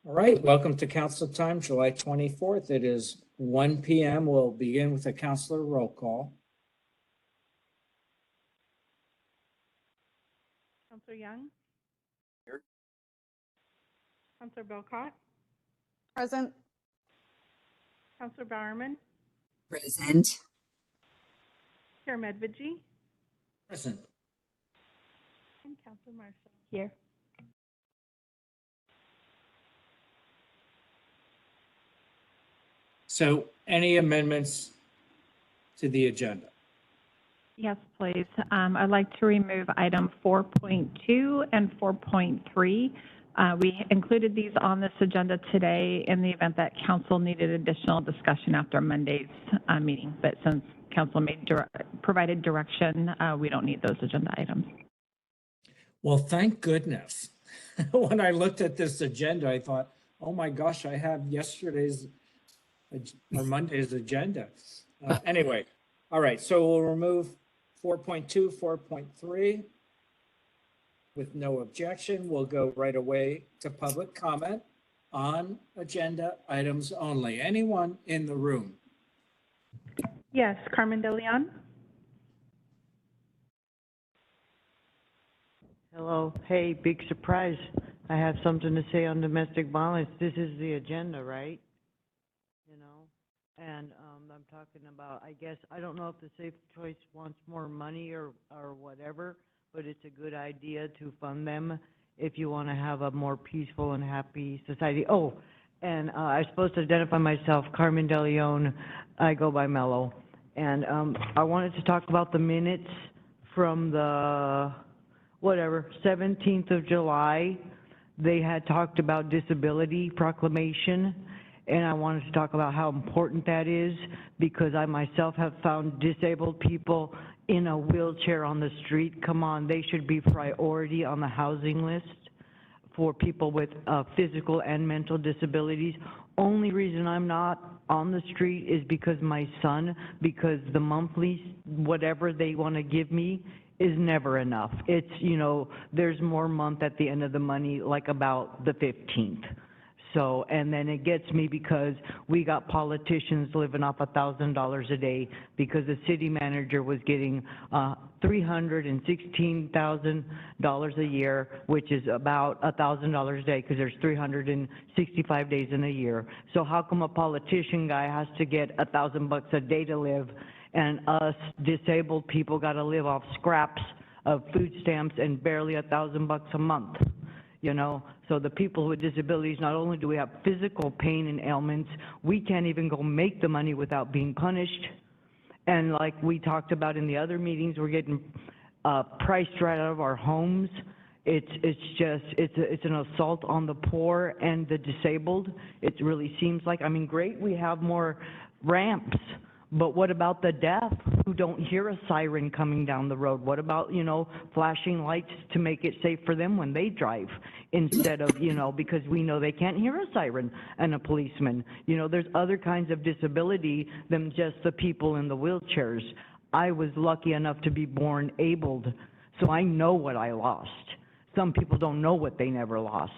All right, welcome to council time, July 24th. It is 1 p.m. We'll begin with a councilor roll call. Councilor Young? Here. Councilor Belcott? Present. Councilor Bowerman? Present. Chair Medvigi? Present. And Councilor Marshall? Here. So any amendments to the agenda? Yes, please. I'd like to remove item 4.2 and 4.3. We included these on this agenda today in the event that council needed additional discussion after Monday's meeting. But since council provided direction, we don't need those agenda items. Well, thank goodness. When I looked at this agenda, I thought, oh my gosh, I have yesterday's or Monday's agenda. Anyway, all right, so we'll remove 4.2, 4.3. With no objection, we'll go right away to public comment on agenda items only. Anyone in the room? Yes, Carmen DeLeon? Hello. Hey, big surprise. I have something to say on domestic violence. This is the agenda, right? You know, and I'm talking about, I guess, I don't know if the Safe Choice wants more money or whatever, but it's a good idea to fund them if you want to have a more peaceful and happy society. Oh, and I'm supposed to identify myself, Carmen DeLeon. I go by Mello. And I wanted to talk about the minutes from the, 17th of July. They had talked about disability proclamation, and I wanted to talk about how important that is because I myself have found disabled people in a wheelchair on the street. Come on, they should be priority on the housing list for people with physical and mental disabilities. Only reason I'm not on the street is because my son, because the monthly, whatever they want to give me is never enough. It's, you know, there's more month at the end of the money, like about the 15th. So, and then it gets me because we got politicians living off $1,000 a day because the city manager was getting $316,000 a year, which is about $1,000 a day because there's 365 days in a year. So how come a politician guy has to get $1,000 a day to live, and us disabled people got to live off scraps of food stamps and barely $1,000 a month? You know, so the people with disabilities, not only do we have physical pain and ailments, we can't even go make the money without being punished. And like we talked about in the other meetings, we're getting priced right out of our homes. It's an assault on the poor and the disabled. It really seems like, I mean, great, we have more ramps. But what about the deaf who don't hear a siren coming down the road? What about, you know, flashing lights to make it safe for them when they drive instead of, you know, because we know they can't hear a siren and a policeman. You know, there's other kinds of disability than just the people in the wheelchairs. I was lucky enough to be born abled, so I know what I lost. Some people don't know what they never lost.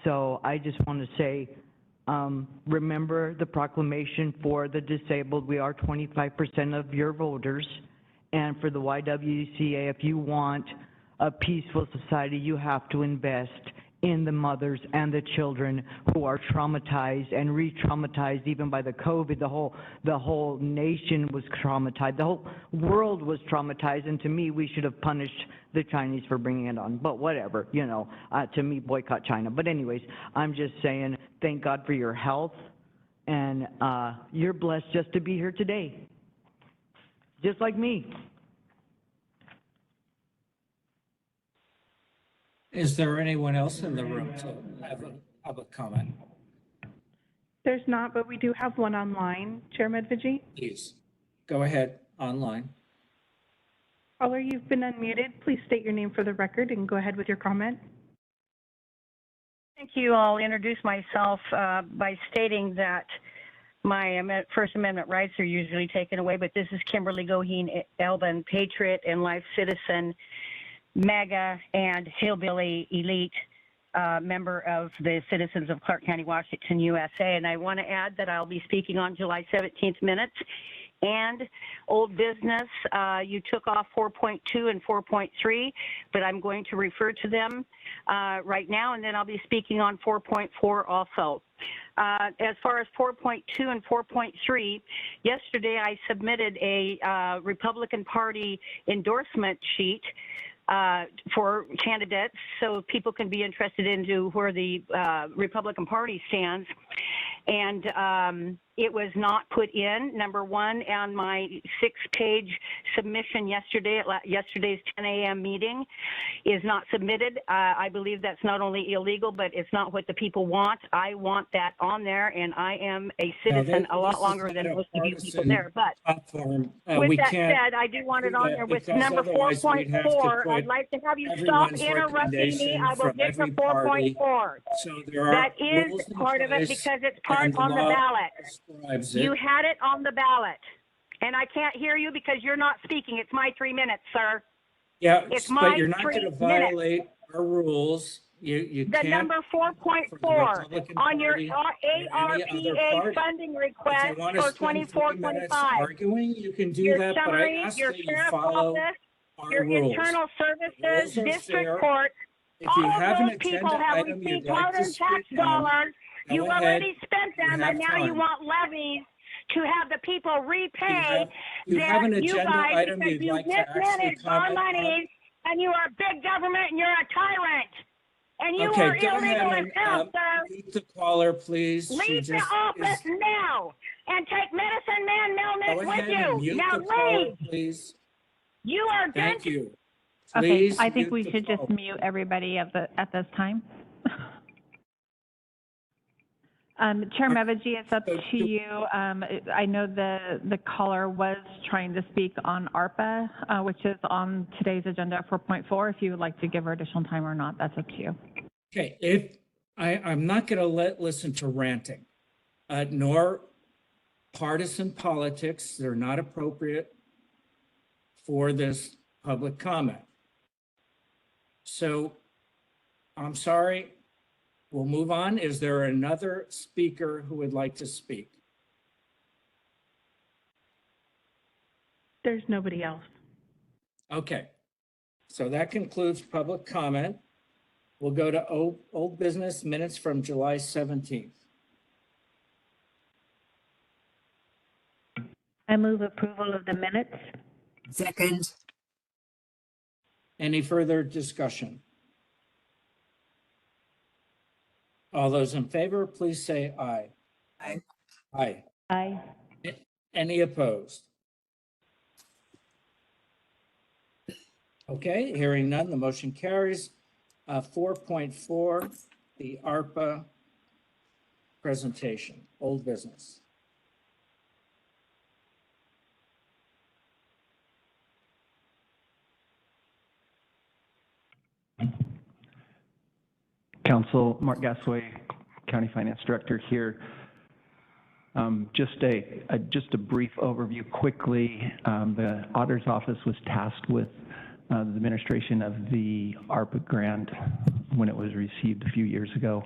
So I just want to say, remember the proclamation for the disabled. We are 25% of your voters. And for the YWCA, if you want a peaceful society, you have to invest in the mothers and the children who are traumatized and re-traumatized even by the COVID. The whole nation was traumatized. The whole world was traumatized. And to me, we should have punished the Chinese for bringing it on. But whatever, you know, to me, boycott China. But anyways, I'm just saying, thank God for your health. And you're blessed just to be here today. Just like me. Is there anyone else in the room to have a public comment? There's not, but we do have one online. Chair Medvigi? Please, go ahead online. Caller, you've been unmuted. Please state your name for the record and go ahead with your comment. Thank you. I'll introduce myself by stating that my First Amendment rights are usually taken away, but this is Kimberly Goheen Elvin, patriot and life citizen, MAGA and hillbilly elite member of the citizens of Clark County, Washington, USA. And I want to add that I'll be speaking on July 17th minutes. And old business, you took off 4.2 and 4.3, but I'm going to refer to them right now, and then I'll be speaking on 4.4 also. As far as 4.2 and 4.3, yesterday I submitted a Republican Party endorsement sheet for candidates so people can be interested into where the Republican Party stands. And it was not put in, number one, on my 6-page submission yesterday at yesterday's 10 a.m. meeting is not submitted. I believe that's not only illegal, but it's not what the people want. I want that on there, and I am a citizen a lot longer than most of you people there. But with that said, I do want it on there with number 4.4. I'd like to have you stop interrupting me. I will get to 4.4. So there are That is rules in part of it place, because it's part and the on the law ballot. describes it. You had it on the ballot. And I can't hear you because you're not speaking. It's my 3 minutes, sir. Yeah, it's but my you're not 3 going to minutes. violate our rules. You The can't. number for the 4.4 Republican on your Party or any other ARPA party. funding If request you want to for spend 3 minutes 24-25. arguing, you can do Your that, but I summary, ask your that you sheriff's follow office, our your rules. internal The services, rules are district fair. court, If all you have of an those people agenda have item received you'd like to hard-earned tax speak on, dollars. go You've ahead. already spent You them, have and now you time. want levies to have the people repay You have an that you agenda guys, item because you'd you like to actually mismanaged our comment on? money, and you are big government, and you're a tyrant. And you Okay, are go ahead illegal and as hell, sir. meet the caller, please. She Leave the just office is. now and take Medicine Man Go Melnick ahead with and you. mute Now the caller, leave. please. You are done. Thank you. Okay, Please I think mute we the should just caller. mute everybody at this time. Chair Mevaji, it's up So to you. I know the caller was trying to speak on ARPA, which is on today's agenda 4.4. If you would like to give her additional time or not, that's up to you. Okay, if I'm not going to listen to ranting, nor partisan politics. They're not appropriate for this public comment. So I'm sorry. We'll move on. Is there another speaker who would like to speak? There's nobody else. Okay. So that concludes public comment. We'll go to old business minutes from July 17th. I move approval of the minutes. Second. Any further discussion? All those in favor, please say aye. Aye. Aye. Aye. Any opposed? Okay, hearing none, the motion carries. 4.4, the ARPA presentation, old business. Council, Mark Gasway, County Finance Director here. Just a brief overview quickly. The Auditor's Office was tasked with the administration of the ARPA grant when it was received a few years ago.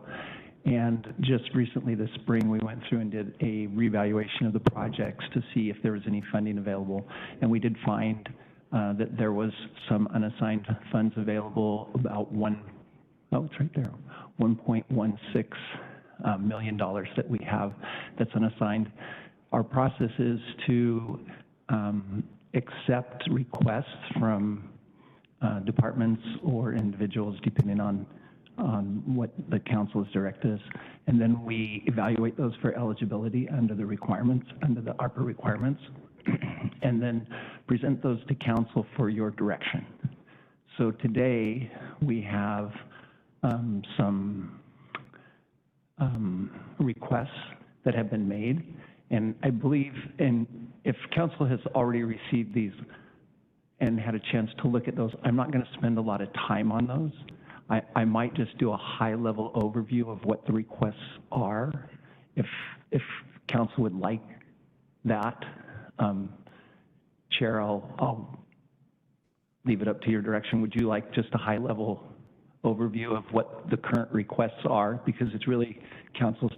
And just recently this spring, we went through and did a reevaluation of the projects to see if there was any funding available. And we did find that there was some unassigned funds available, about it's right there, $1.16 million that we have that's unassigned. Our process is to accept requests from departments or individuals, depending on what the council has directed us. And then we evaluate those for eligibility under the requirements, under the ARPA requirements, and then present those to council for your direction. So today we have some requests that have been made, and I believe, and if council has already received these and had a chance to look at those, I'm not going to spend a lot of time on those. I might just do a high-level overview of what the requests are, if council would like that. Chair, I'll leave it up to your direction. Would you like just a high-level overview of what the current requests are, because it's really council's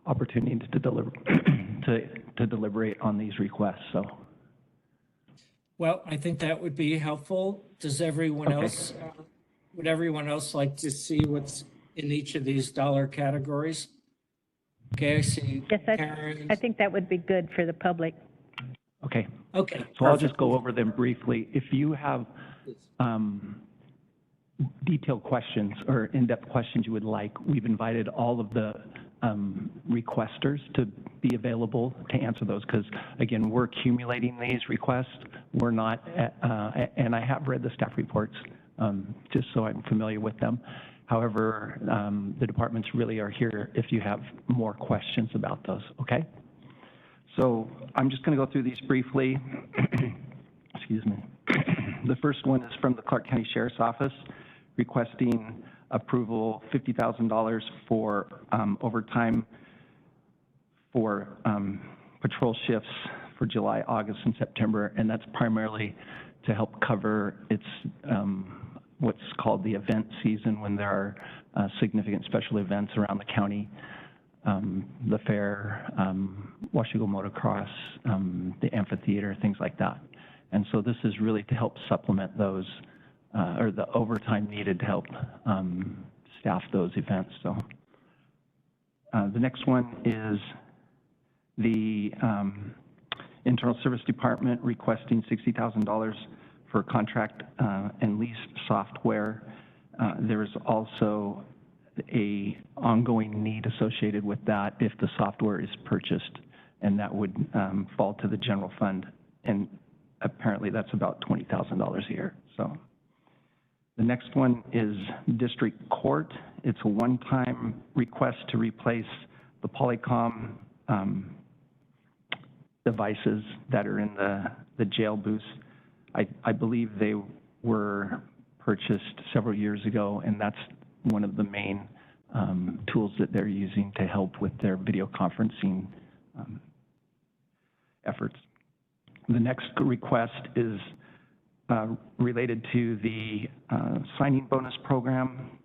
opportunity to to deliberate on these requests, so. Well, I think that would be helpful. Does everyone Okay. else, would everyone else like to see what's in each of these dollar categories? Okay, I see Yes, Karen. I think that would be good for the public. Okay, Okay. so I'll just perfect. go over them briefly. If you have detailed questions or in-depth questions you would like, we've invited all of the requesters to be available to answer those, because again, we're accumulating these requests. We're not, and I have read the staff reports just so I'm familiar with them. However, the departments really are here if you have more questions about those, okay? So I'm just going to go through these briefly. Excuse me. The first one is from the Clark County Sheriff's Office, requesting approval $50,000 for overtime for patrol shifts for July, August, and September, and that's primarily to help cover its what's called the event season, when there are significant special events around the county, the fair, Washougal Motocross, the amphitheater, things like that. And so this is really to help supplement those, or the overtime needed to help staff those events. So the next one is the Internal Service Department requesting $60,000 for contract and lease software. There is also a ongoing need associated with that if the software is purchased, and that would fall to the general fund, and apparently that's about $20,000 a year. So the next one is District Court. It's a one-time request to replace the Polycom devices that are in the jail booths. I believe they were purchased several years ago, and that's one of the main tools that they're using to help with their video conferencing efforts. The next request is related to the signing bonus program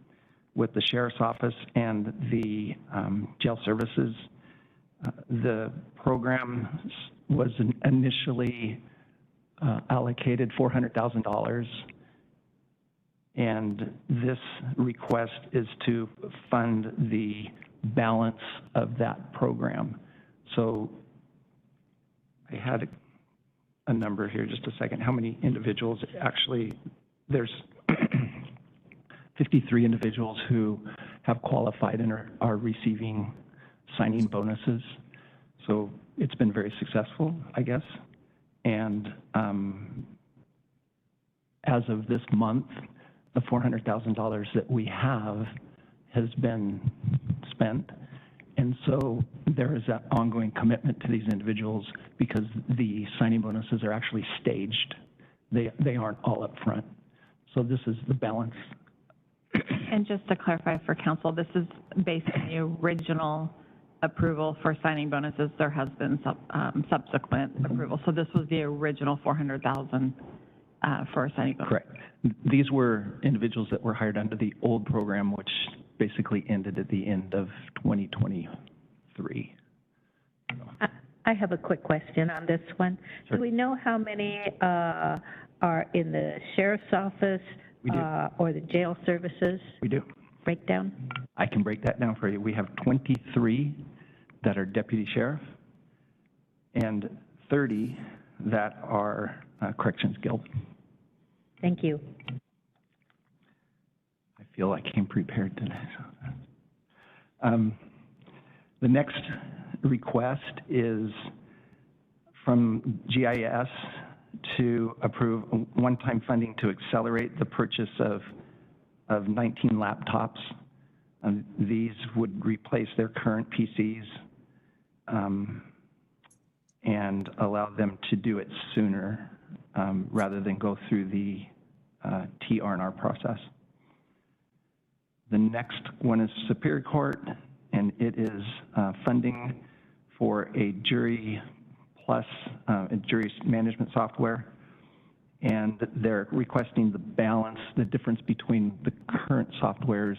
with the Sheriff's Office and the jail services. The program was initially allocated $400,000, and this request is to fund the balance of that program. So I had a number here, just a second. How many individuals actually? There's 53 individuals who have qualified and are receiving signing bonuses. So it's been very successful, I guess. And as of this month, the $400,000 that we have has been spent. And so there is that ongoing commitment to these individuals, because the signing bonuses are actually staged. They aren't all up front. So this is the balance. And just to clarify for council, this is based on the original approval for signing bonuses. There has been subsequent approval. So this was the original $400,000 for a signing bonus. Correct. These were individuals that were hired under the old program, which basically ended at the end of 2023. I have a quick question on this one. Sure. Do we know how many are in the sheriff's office We do. or the jail services We do. breakdown? I can break that down for you. We have 23 that are deputy sheriff and 30 that are corrections guild. Thank you. I feel I came prepared today. The next request is from GIS to approve one-time funding to accelerate the purchase of 19 laptops. These would replace their current PCs and allow them to do it sooner rather than go through the TR&R process. The next one is Superior Court, and it is funding for a jury plus a jury management software. And they're requesting the balance, the difference between the current software's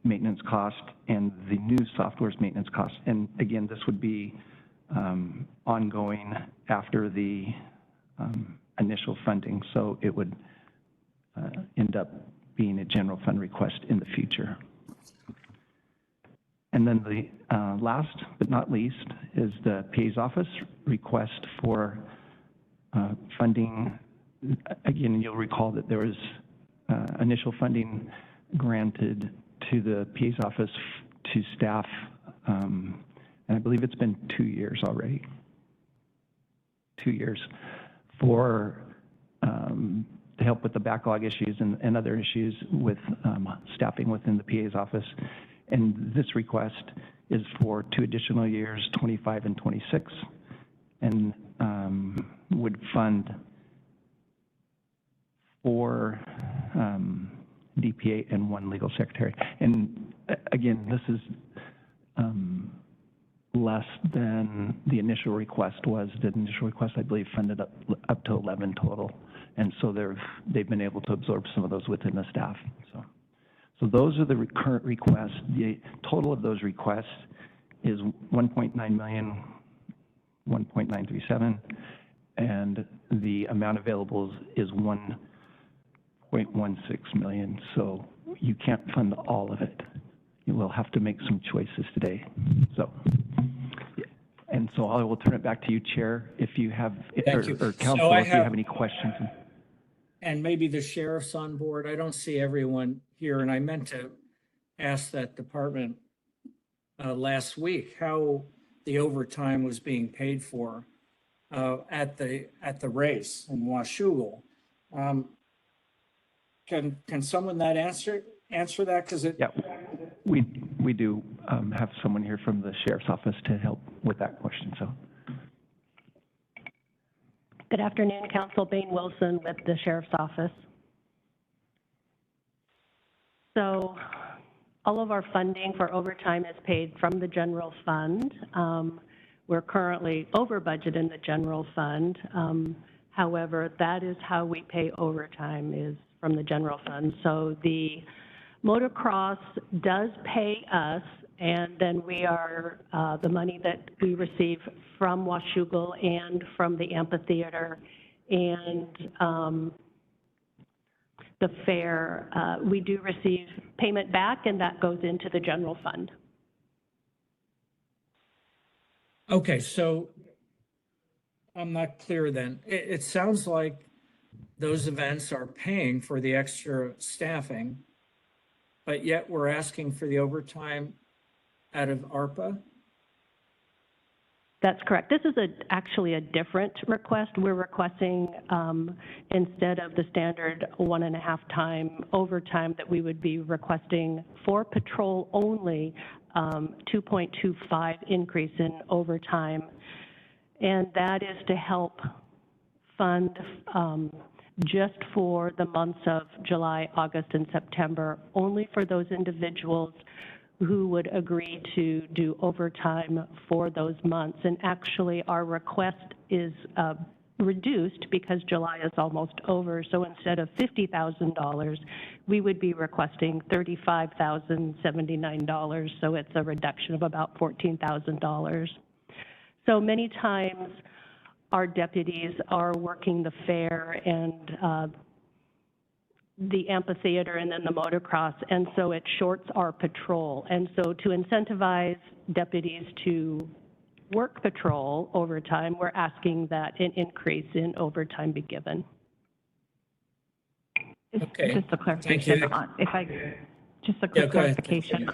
maintenance cost and the new software's maintenance cost. And again, this would be ongoing after the initial funding, so it would end up being a general fund request in the future. And then the last but not least is the PA's office request for funding. Again, you'll recall that there was initial funding granted to the PA's office to staff, and I believe it's been 2 years already. 2 years for to help with the backlog issues and other issues with staffing within the PA's office. And this request is for 2 additional years, 25 and 26, and would fund 4 DPA and 1 legal secretary. And again, this is less than the initial request was. The initial request, I believe, funded up to 11 total. And so they've been able to absorb some of those within the staff. So those are the current requests. The total of those requests is 1.9 million, 1.937, and the amount available is 1.16 million. So you can't fund all of it. You will have to make some choices today. So, and so I will turn it back to you, Chair, if you have, or Council, if you have any questions. And maybe the sheriff's on board. I don't see everyone here, and I meant to ask that department last week how the overtime was being paid for at the race in Washougal. Can someone answer that? Because yeah, we do have someone here from the sheriff's office to help with that question. So. Good afternoon, Council. Bain Wilson with the Sheriff's Office. So all of our funding for overtime is paid from the general fund. We're currently over budget in the general fund. However, that is how we pay overtime, is from the general fund. So the motocross does pay us, and then we are, the money that we receive from Washougal and from the amphitheater and the fair, we do receive payment back, and that goes into the general fund. okay, so I'm not clear then. It sounds like those events are paying for the extra staffing, but yet we're asking for the overtime out of ARPA? That's correct. This is actually a different request. We're requesting, instead of the standard 1.5 time overtime that we would be requesting for patrol only, 2.25 increase in overtime. And that is to help fund just for the months of July, August, and September, only for those individuals who would agree to do overtime for those months. And actually, our request is reduced because July is almost over. So instead of $50,000, we would be requesting $35,079. So it's a reduction of about $14,000. So many times, our deputies are working the fair and the amphitheater and then the motocross, and so it shorts our patrol. And so to incentivize deputies to work patrol overtime, we're asking that an increase in overtime be given. Okay. Just a clarification on, just a quick clarification.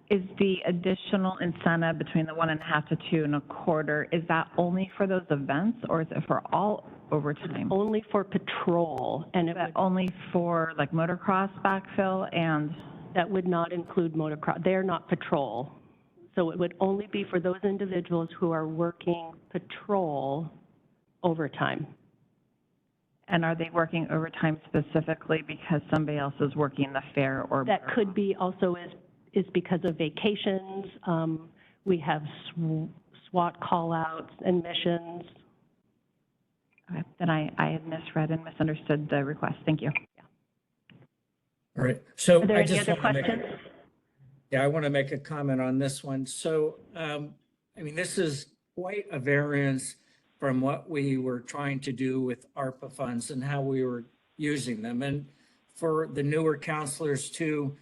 Is the additional incentive between the 1.5 to 2.25, is that only for those events, or is it for all overtime? Only for patrol, and is that only for like motocross backfill, and that would not include motocross. They're not patrol. So it would only be for those individuals who are working patrol overtime. And are they working overtime specifically because somebody else is working the fair or? That could be also is because of vacations. We have SWAT call-outs and missions. Okay, then I had misread and misunderstood the request. Thank you. Yeah. All right, so Are there I any just other want to make, questions? yeah, I want to make a comment on this one. So, I mean, this is quite a variance from what we were trying to do with ARPA funds and how we were using them. And for the newer counselors too,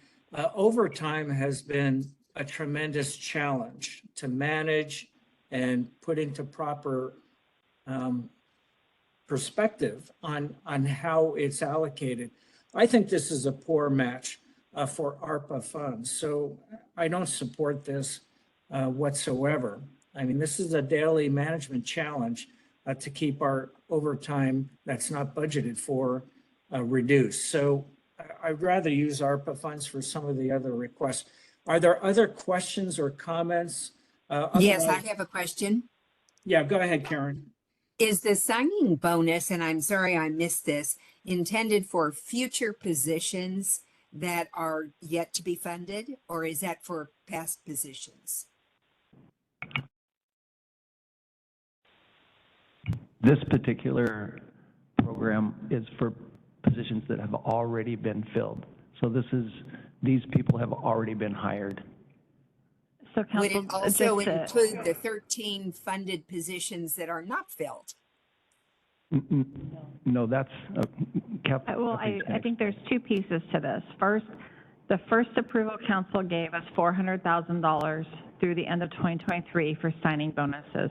overtime has been a tremendous challenge to manage and put into proper perspective on how it's allocated. I think this is a poor match for ARPA funds. So I don't support this whatsoever. I mean, this is a daily management challenge to keep our overtime that's not budgeted for reduced. So I'd rather use ARPA funds for some of the other requests. Are there other questions or comments? Yes, I Otherwise- have a question. Yeah, go ahead, Karen. Is the signing bonus, and I'm sorry I missed this, intended for future positions that are yet to be funded, or is that for past positions? This particular program is for positions that have already been filled. So these people have already been hired. So Would council, it also just, include the 13 funded positions that are not filled? No, that's, well, I think there's two pieces to this. First, the first approval council gave us $400,000 through the end of 2023 for signing bonuses.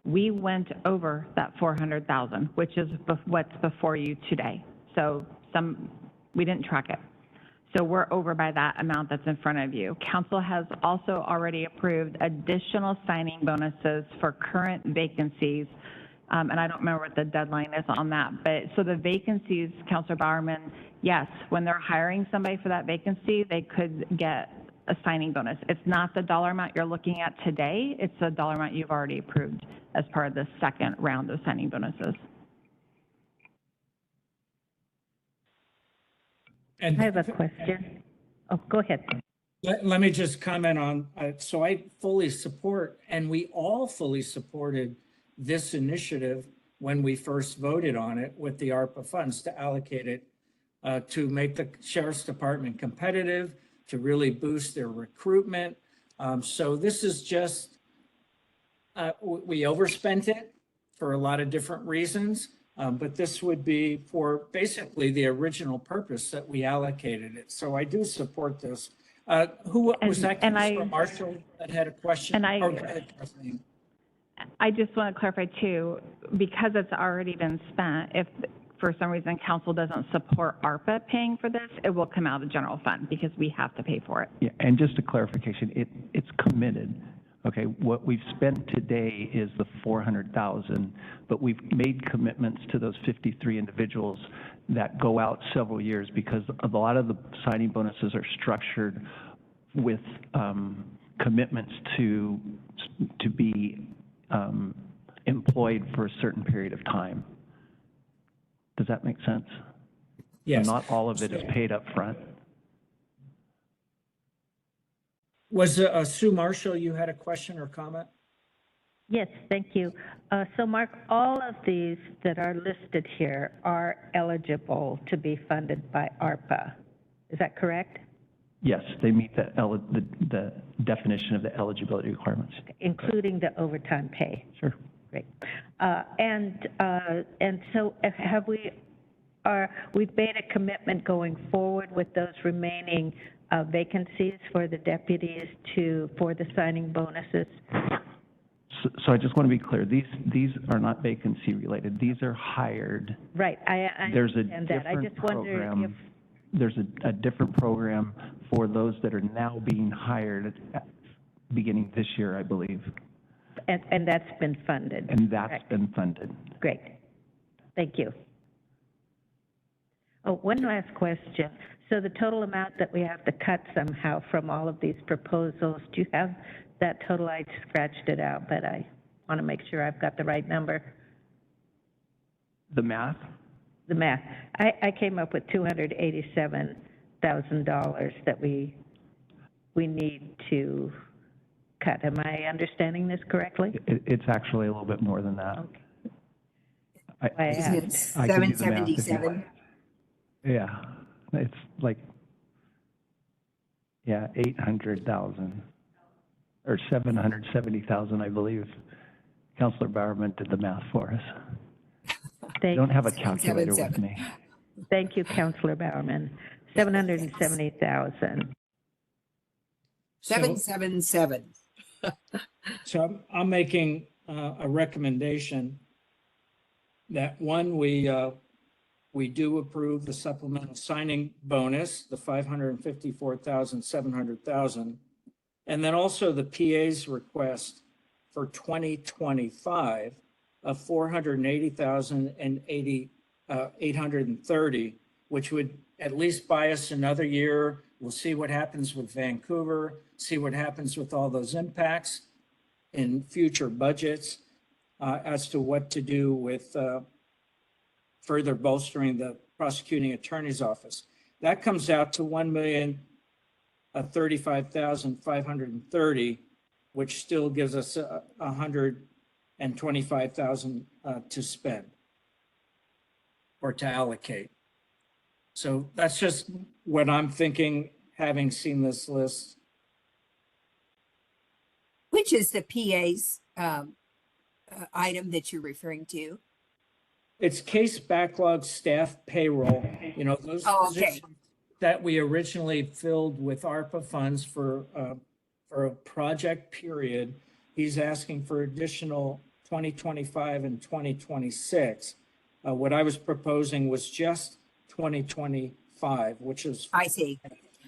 We went over that 400,000, which is what's before you today. So we didn't track it. So we're over by that amount that's in front of you. Council has also already approved additional signing bonuses for current vacancies. And I don't remember what the deadline is on that, but so the vacancies, Councilor Bowerman, yes, when they're hiring somebody for that vacancy, they could get a signing bonus. It's not the dollar amount you're looking at today, it's the dollar amount you've already approved as part of the second round of signing bonuses. And I have a question. Oh, go ahead. let me just comment on, so I fully support, and we all fully supported this initiative when we first voted on it with the ARPA funds to allocate it to make the Sheriff's Department competitive, to really boost their recruitment. So this is just, we overspent it for a lot of different reasons, but this would be for basically the original purpose that we allocated it. So I do support this. Who was that? Councilor Marshall that had a question? And Oh, go ahead, Kathleen. I just want to clarify too, because it's already been spent, if for some reason council doesn't support ARPA paying for this, it will come out of the general fund because we have to pay for it. Yeah, and just a clarification, it's committed. Okay, what we've spent today is the 400,000, but we've made commitments to those 53 individuals that go out several years because a lot of the signing bonuses are structured with commitments to be employed for a certain period of time. Does that make sense? Yes. So not all of it is paid up front. Was Sue Marshall, you had a question or comment? Yes, thank you. So Mark, all of these that are listed here are eligible to be funded by ARPA. Is that correct? Yes, they meet the definition of the eligibility requirements. Including the overtime pay? Sure. Great. And so we've made a commitment going forward with those remaining vacancies for the deputies for the signing bonuses? So I just want to be clear, these are not vacancy related, these are hired. Right, I There's a understand that. I different just wondered if, program, there's a different program for those that are now being hired beginning this year, I believe. and that's been funded? And that's Correct. been funded. Great. Thank you. Oh, one last question. So the total amount that we have to cut somehow from all of these proposals, do you have that total? I scratched it out, but I want to make sure I've got the right number. The math? The math. I came up with $287,000 that we need to cut. Am I understanding this correctly? It's actually a little bit more than that. Okay. I Isn't it asked. I can do the math if you 777? want. Yeah, it's like, yeah, 800,000 or 770,000, I believe. Counselor Bowerman did the math for us. I Thank, don't have a calculator with 777. me. thank you, Counselor Bowerman. 770,000. 777. So I'm making a recommendation that one, we do approve the supplemental signing bonus, the 554,000, 700,000. And then also the PA's request for 2025 of 480,000 and 830, which would at least buy us another year. We'll see what happens with Vancouver, see what happens with all those impacts in future budgets as to what to do with further bolstering the prosecuting attorney's office. That comes out to 1,035,530, which still gives us 125,000 to spend or to allocate. So that's just what I'm thinking, having seen this list. Which is the PA's item that you're referring to? It's case backlog staff payroll, you know, those Oh, okay. positions that we originally filled with ARPA funds for a project period. He's asking for additional 2025 and 2026. What I was proposing was just 2025, which is I see.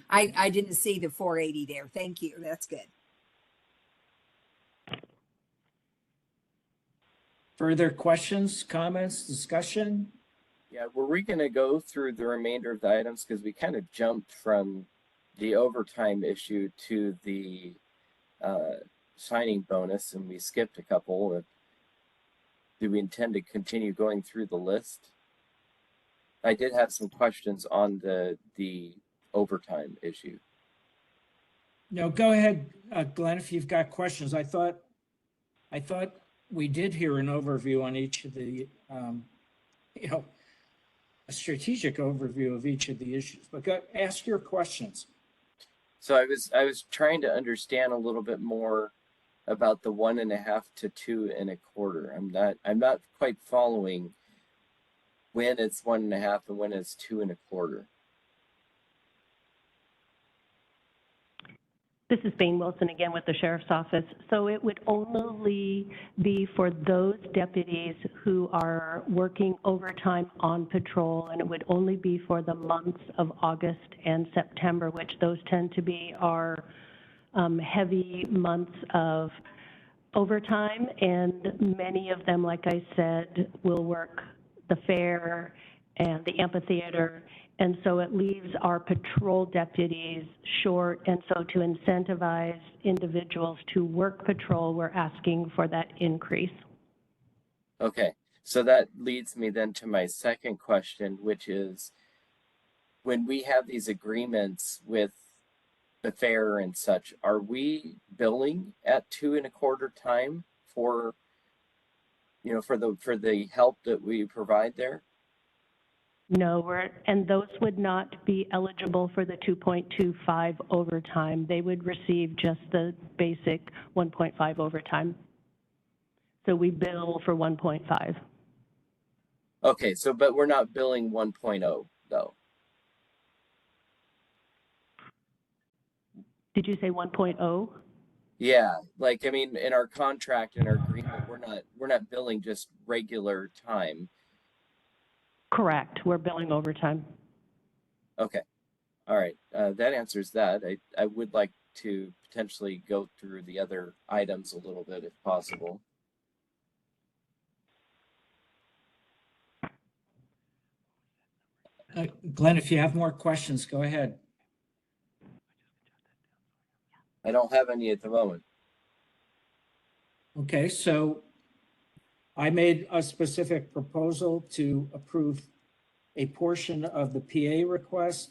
I didn't see the 480 there. Thank you. That's good. further questions, comments, discussion? Yeah, were we going to go through the remainder of the items? Because we kind of jumped from the overtime issue to the signing bonus, and we skipped a couple. Do we intend to continue going through the list? I did have some questions on the overtime issue. No, go ahead, Glenn, if you've got questions. I thought we did hear an overview on each of the, a strategic overview of each of the issues, but ask your questions. So I was trying to understand a little bit more about the 1.5 to 2 1/4. I'm not quite following when it's 1.5 and when it's 2 1/4. This is Bane Wilson again with the Sheriff's Office. So it would only be for those deputies who are working overtime on patrol, and it would only be for the months of August and September, which those tend to be our heavy months of overtime, and many of them, like I said, will work the fair and the amphitheater. And so it leaves our patrol deputies short. And so to incentivize individuals to work patrol, we're asking for that increase. Okay, so that leads me then to my second question, which is when we have these agreements with the fair and such, are we billing at 2 1/4 time for, for the help that we provide there? No, and those would not be eligible for the 2.25 overtime. They would receive just the basic 1.5 overtime. So we bill for 1.5. Okay, so but we're not billing 1.0 though. Did you say 1.0? Yeah, like I mean, in our contract, in our agreement, we're not billing just regular time. Correct. We're billing overtime. Okay. All right. That answers that. I would like to potentially go through the other items a little bit if possible. Glenn, if you have more questions, go ahead. I don't have any at the moment. Okay, so I made a specific proposal to approve a portion of the PA request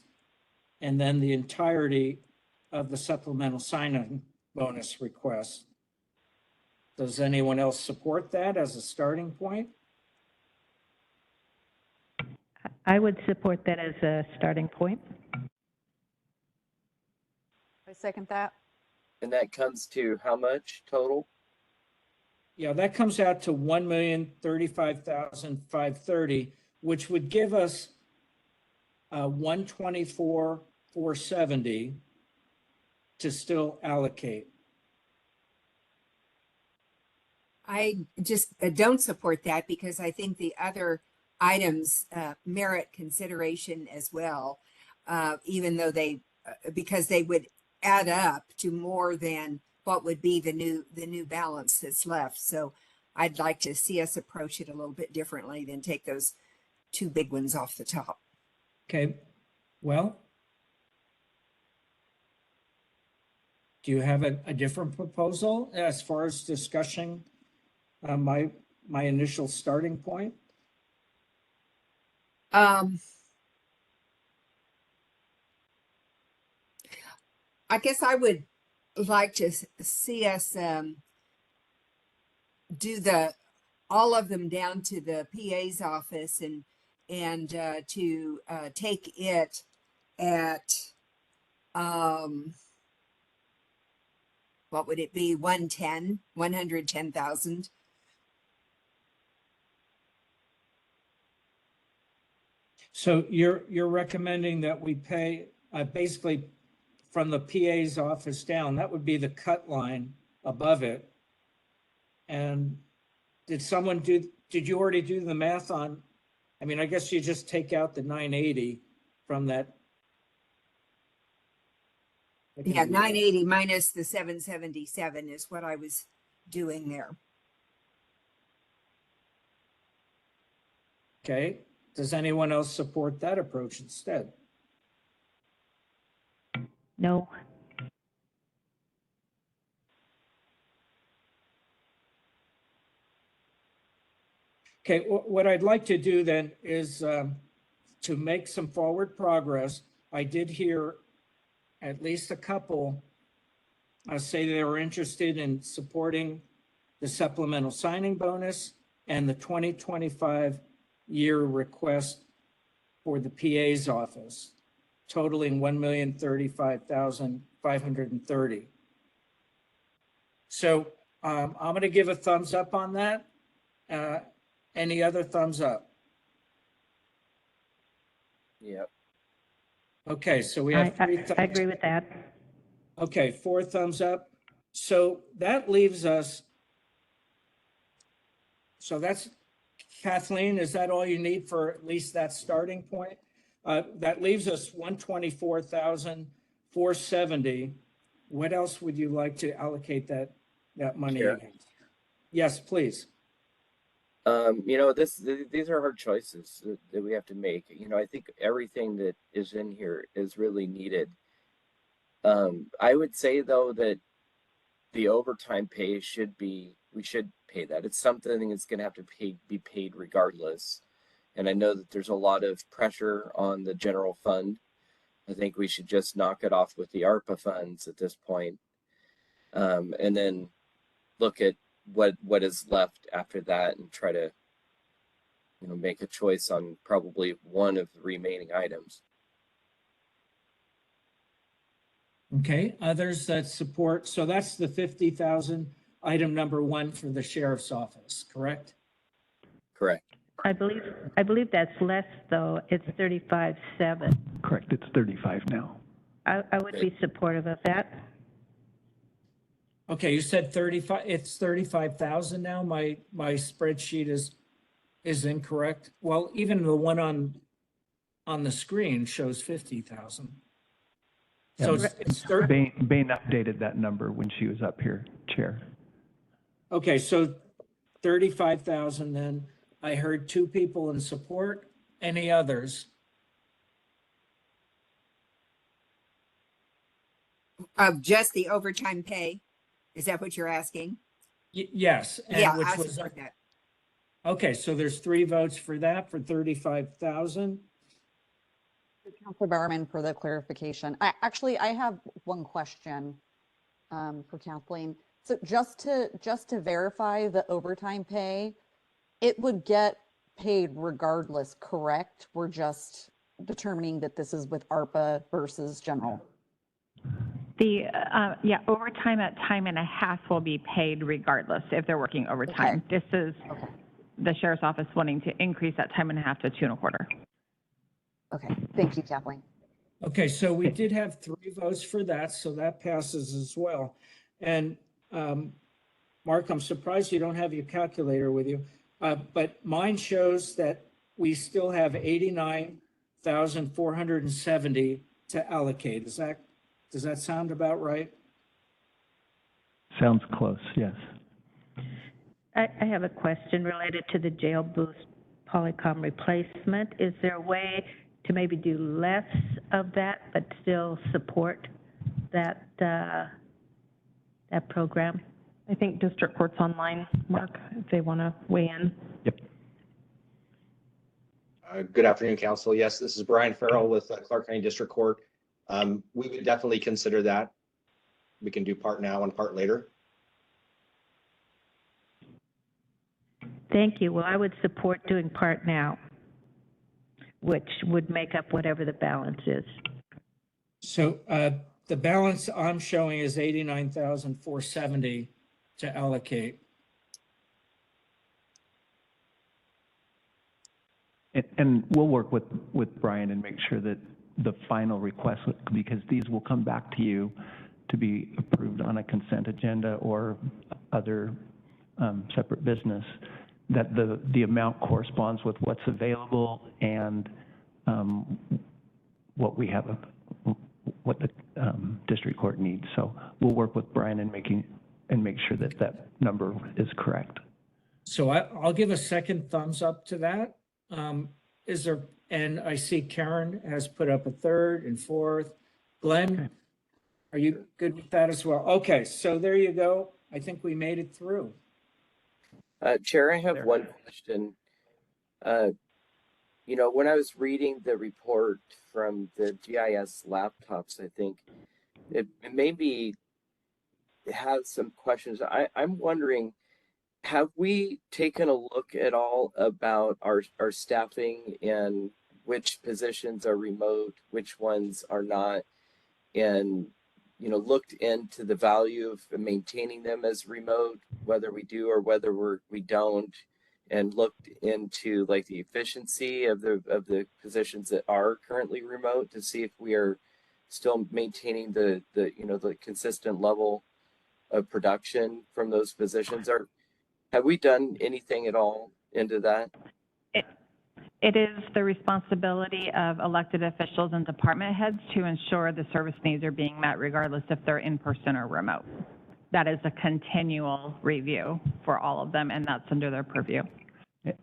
and then the entirety of the supplemental sign-on bonus request. Does anyone else support that as a starting point? I would support that as a starting point. I second that. And that comes to how much total? Yeah, that comes out to 1,035,530, which would give us 124,470 to still allocate. I just don't support that because I think the other items merit consideration as well, even though because they would add up to more than what would be the new balance that's left. So I'd like to see us approach it a little bit differently than take those two big ones off the top. Okay, well, do you have a different proposal as far as discussing my initial starting point? I guess I would like to see us do all of them down to the PA's office and to take it at what would it be, 110,000. So you're recommending that we pay basically from the PA's office down, that would be the cut line above it. And did you already do the math on, I mean, I guess you just take out the 980 from that. Yeah, 980 minus the 777 is what I was doing there. Okay, does anyone else support that approach instead? No. Okay, what I'd like to do then is to make some forward progress. I did hear at least a couple say they were interested in supporting the supplemental signing bonus and the 2025 year request for the PA's office, totaling 1,035,530. So I'm going to give a thumbs up on that. Any other thumbs up? Yep. Okay, so we have three thumbs. I agree with that. Okay, 4 thumbs up. So that leaves us. So that's, Kathleen, is that all you need for at least that starting point? That leaves us 124,470. What else would you like to allocate that money Sure. against? Yes, please. These are hard choices that we have to make. I think everything that is in here is really needed. I would say though that the overtime pay we should pay that. It's something that's going to have to be paid regardless. And I know that there's a lot of pressure on the general fund. I think we should just knock it off with the ARPA funds at this point. And then look at what is left after that and try to make a choice on probably one of the remaining items. Okay, others that support, so that's the 50,000 item number 1 for the sheriff's office, correct? Correct. I believe that's less though. It's 35.7. Correct, it's 35 now. I would be supportive of that. Okay, you said 35, it's 35,000 now. My spreadsheet is incorrect. Well, even the one on the screen shows 50,000. So it's Bain updated that number when she was up here, Chair. okay, so 35,000 then. I heard 2 people in support. Any others? Of just the overtime pay? Is that what you're asking? Yes. And Yeah, which I was support that. okay, so there's 3 votes for that for 35,000. Councilor Barman for the clarification. I have one question for Kathleen. So just to verify the overtime pay, it would get paid regardless, correct? We're just determining that this is with ARPA versus general. The, overtime at time and a half will be paid regardless if they're working overtime. This is the sheriff's office wanting to increase that time and a half to 2.25. Okay, thank you, Kathleen. Okay, so we did have 3 votes for that, so that passes as well. And Mark, I'm surprised you don't have your calculator with you, but mine shows that we still have 89,470 to allocate. Does that sound about right? Sounds close, yes. I have a question related to the jail boost Polycom replacement. Is there a way to maybe do less of that, but still support that, that program? I think district court's online, Mark, if they want to weigh in. Yep. Good afternoon, Council. Yes, this is Brian Farrell with Clark County District Court. We would definitely consider that. We can do part now and part later. Thank you. Well, I would support doing part now, which would make up whatever the balance is. So the balance I'm showing is 89,470 to allocate. And we'll work with Brian and make sure that the final request, because these will come back to you to be approved on a consent agenda or other separate business, that the amount corresponds with what's available and what we have, what the district court needs. So we'll work with Brian and make sure that that number is correct. So I'll give a second thumbs up to that. Is there, and I see Karen has put up a third and fourth. Glenn, okay. Are you good with that as well? Okay, so there you go. I think we made it through. Chair, I have one question. You know, when I was reading the report from the GIS laptops, I think it made me have some questions. I'm wondering, have we taken a look at all about our staffing and which positions are remote, which ones are not, and, you know, looked into the value of maintaining them as remote, whether we do or whether we don't, and looked into like the efficiency of the positions that are currently remote to see if we are still maintaining the you know, the consistent level of production from those positions. Have we done anything at all into that? It is the responsibility of elected officials and department heads to ensure the service needs are being met regardless if they're in person or remote. That is a continual review for all of them, and that's under their purview.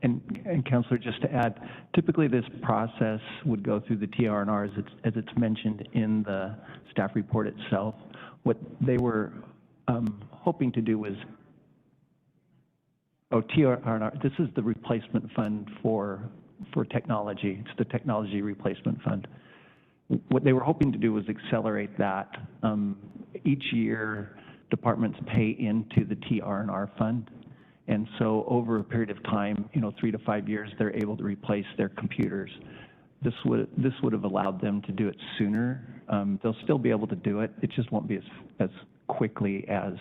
And Councilor, just to add, typically this process would go through the TR&R as it's mentioned in the staff report itself. What they were hoping to do was, TR&R, this is the replacement fund for technology. It's the technology replacement fund. What they were hoping to do was accelerate that. Each year, departments pay into the TR&R fund. And so over a period of time, you know, 3 to 5 years, they're able to replace their computers. This would have allowed them to do it sooner. They'll still be able to do it. It just won't be as quickly as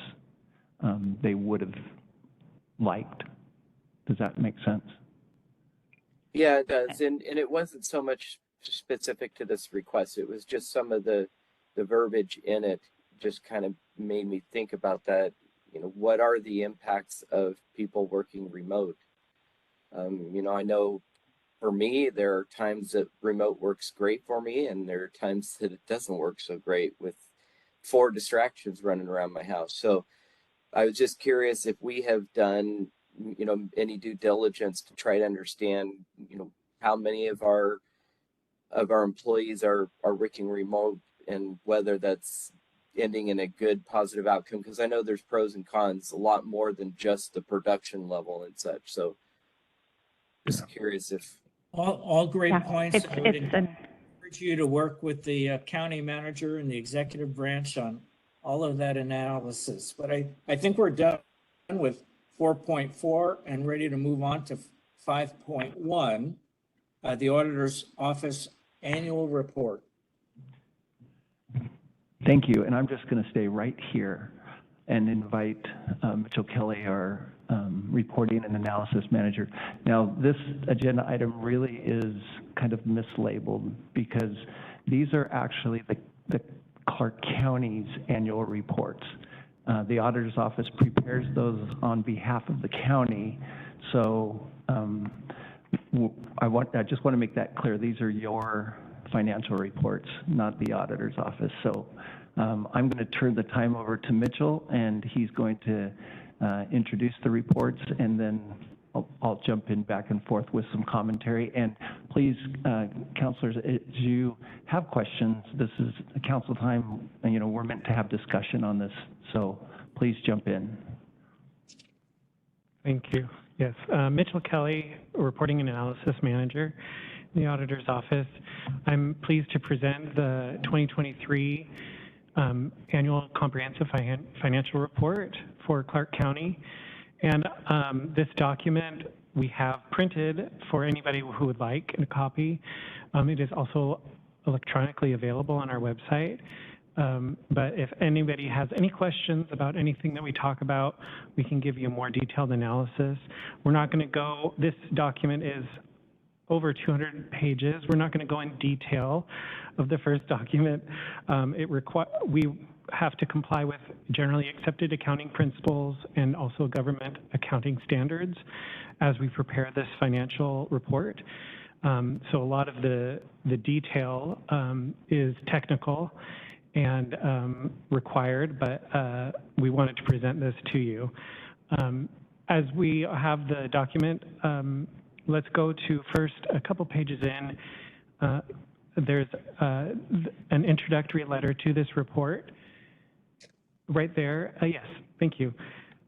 they would have liked. Does that make sense? Yeah, it does. And it wasn't so much specific to this request. It was just some of the verbiage in it just kind of made me think about that. You know, what are the impacts of people working remote? You know, I know for me, there are times that remote works great for me, and there are times that it doesn't work so great with 4 distractions running around my house. So I was just curious if we have done, you know, any due diligence to try to understand, you know, how many of our employees are working remote and whether that's ending in a good positive outcome, because I know there's pros and cons, a lot more than just the production level and such. So just curious if all great points. I would It's encourage you to work with the county manager and the executive branch on all of that analysis. But I think we're done with 4.4 and ready to move on to 5.1, the Auditor's Office Annual Report. Thank you, and I'm just going to stay right here and invite Mitchell Kelly, our reporting and analysis manager. Now, this agenda item really is kind of mislabeled because these are actually the Clark County's annual reports. The auditor's office prepares those on behalf of the county, so I just want to make that clear. These are your financial reports, not the auditor's office. So I'm going to turn the time over to Mitchell, and he's going to introduce the reports, and then I'll jump in back and forth with some commentary. And please, counselors, as you have questions, this is a council time, and, you know, we're meant to have discussion on this, so please jump in. Thank you. Yes, Mitchell Kelly, Reporting and Analysis Manager in the Auditor's Office. I'm pleased to present the 2023 Annual Comprehensive Financial Report for Clark County. And this document we have printed for anybody who would like a copy. It is also electronically available on our website. But if anybody has any questions about anything that we talk about, we can give you a more detailed analysis. We're not going to go, this document is over 200 pages. We're not going to go in detail of the first document. We have to comply with generally accepted accounting principles and also government accounting standards as we prepare this financial report. So a lot of the detail is technical and required, but we wanted to present this to you. As we have the document, let's go to first a couple pages in. There's an introductory letter to this report. Right there, yes, thank you.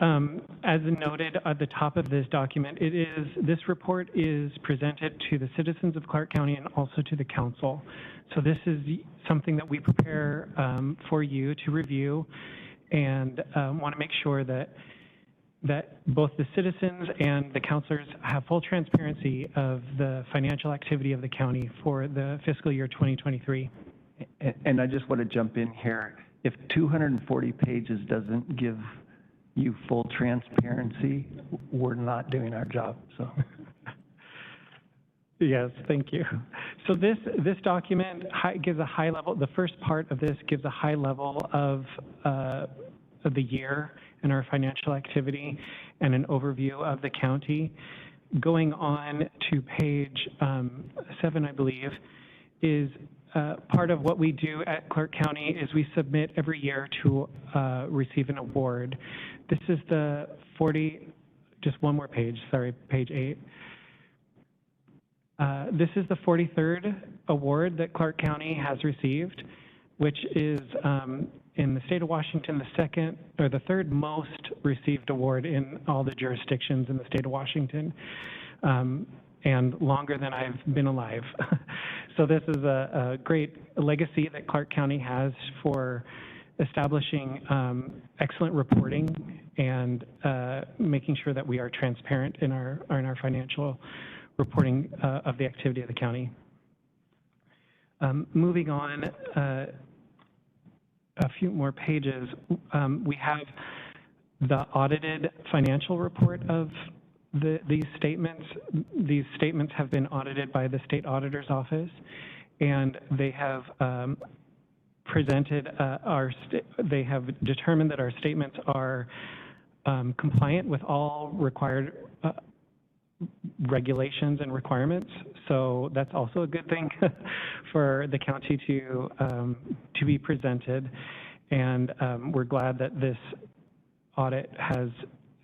As noted at the top of this document, this report is presented to the citizens of Clark County and also to the council. So this is something that we prepare for you to review, and want to make sure that both the citizens and the councilors have full transparency of the financial activity of the county for the fiscal year 2023. And I just want to jump in here. If 240 pages doesn't give you full transparency, we're not doing our job, so. Yes, thank you. So this document gives a high level, the first part of this gives a high level of the year and our financial activity and an overview of the county. Going on to page 7, I believe, is part of what we do at Clark County is we submit every year to receive an award. This is the just one more page, sorry, page 8. This is the 43rd award that Clark County has received, which is in the state of Washington, the third most received award in all the jurisdictions in the state of Washington, and longer than I've been alive. So this is a great legacy that Clark County has for establishing excellent reporting and making sure that we are transparent in our financial reporting of the activity of the county. Moving on a few more pages, we have the audited financial report of these statements. These statements have been audited by the State Auditor's Office, and they have presented they have determined that our statements are compliant with all required regulations and requirements. So that's also a good thing for the county to be presented. And we're glad that this audit has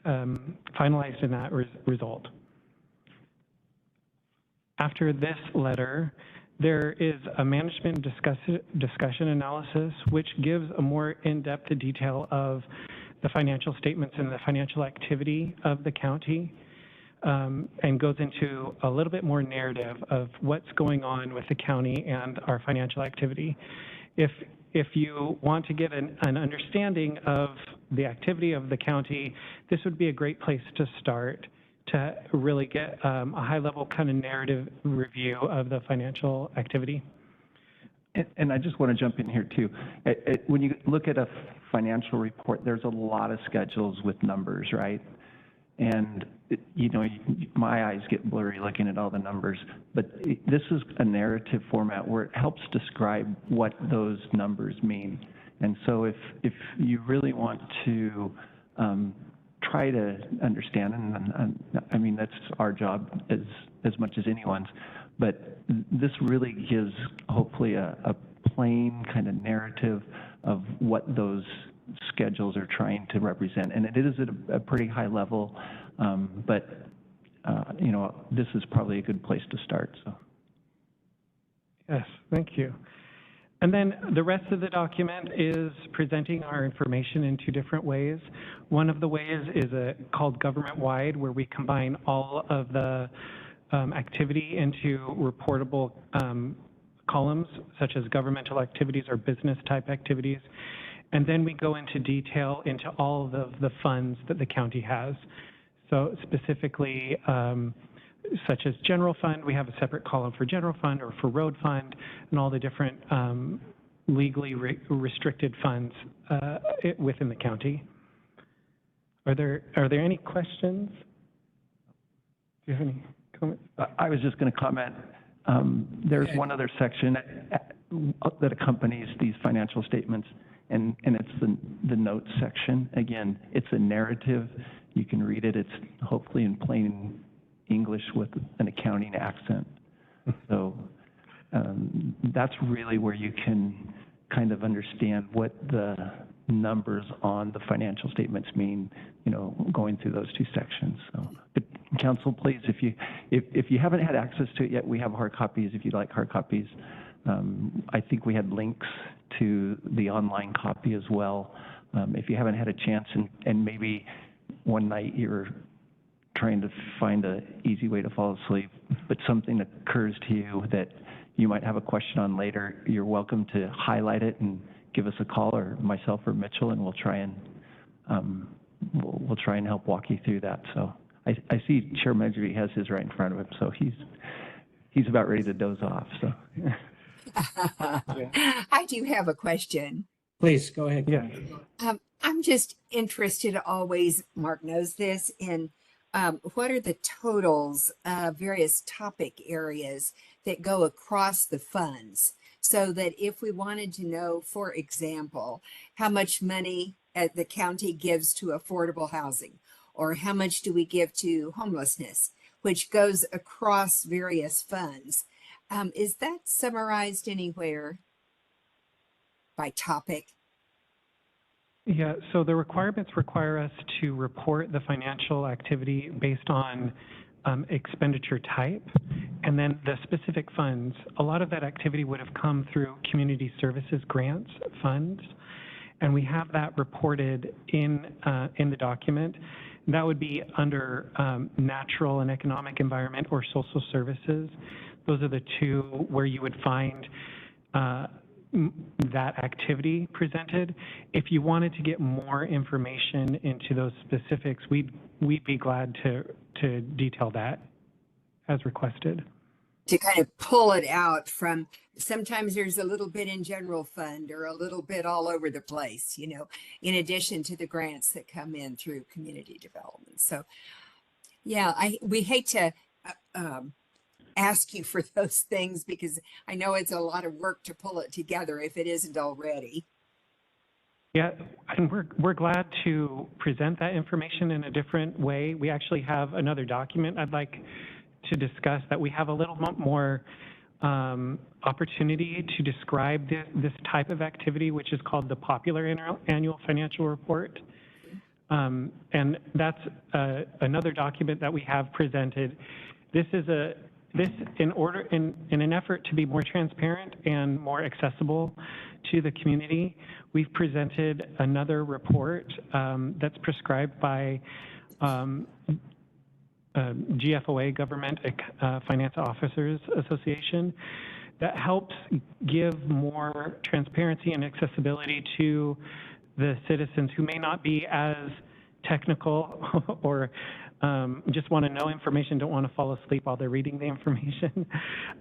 finalized in that result. After this letter, there is a management discussion analysis, which gives a more in-depth detail of the financial statements and the financial activity of the county, and goes into a little bit more narrative of what's going on with the county and our financial activity. If you want to get an understanding of the activity of the county, this would be a great place to start. to really get a high-level kind of narrative review of the financial activity. And I just want to jump in here too. When you look at a financial report, there's a lot of schedules with numbers, right? And, my eyes get blurry looking at all the numbers, but this is a narrative format where it helps describe what those numbers mean. And so if you really want to try to understand, and I mean, that's our job as much as anyone's, but this really gives hopefully a plain kind of narrative of what those schedules are trying to represent. And it is at a pretty high level, but this is probably a good place to start. So. Yes, thank you. And then the rest of the document is presenting our information in two different ways. One of the ways is called government-wide, where we combine all of the activity into reportable columns, such as governmental activities or business-type activities. And then we go into detail into all of the funds that the county has. So specifically, such as general fund, we have a separate column for general fund or for road fund, and all the different legally restricted funds within the county. Are there any questions? Do you have any comments? I was just going to comment. There's one other section that accompanies these financial statements, and it's the notes section. Again, it's a narrative. You can read it. It's hopefully in plain English with an accounting accent. So that's really where you can kind of understand what the numbers on the financial statements mean, going through those two sections. So, but council, please, if you haven't had access to it yet, we have hard copies if you'd like hard copies. I think we had links to the online copy as well. If you haven't had a chance and maybe one night you're trying to find an easy way to fall asleep, but something occurs to you that you might have a question on later, you're welcome to highlight it and give us a call, or myself or Mitchell, and we'll try and help walk you through that. So I see Chair Medjugorje has his right in front of him, so he's about ready to doze off. So I do have a question. Please, go ahead. Yeah. I'm just interested always, Mark knows this, in what are the totals of various topic areas that go across the funds, so that if we wanted to know, for example, how much money the county gives to affordable housing, or how much do we give to homelessness, which goes across various funds, is that summarized anywhere by topic? Yeah, so the requirements require us to report the financial activity based on expenditure type, and then the specific funds. A lot of that activity would have come through community services grants funds, and we have that reported in the document. That would be under natural and economic environment or social services. Those are the two where you would find that activity presented. If you wanted to get more information into those specifics, we'd be glad to detail that as requested. To kind of pull it out from, sometimes there's a little bit in general fund or a little bit all over the place, in addition to the grants that come in through community development. So yeah, we hate to ask you for those things, because I know it's a lot of work to pull it together if it isn't already. Yeah, and we're glad to present that information in a different way. We actually have another document I'd like to discuss that we have a little more opportunity to describe this type of activity, which is called the Popular Annual Financial Report. And that's another document that we have presented. This is in an effort to be more transparent and more accessible to the community, we've presented another report that's prescribed by GFOA, Government Finance Officers Association, that helps give more transparency and accessibility to the citizens who may not be as technical or just want to know information, don't want to fall asleep while they're reading the information.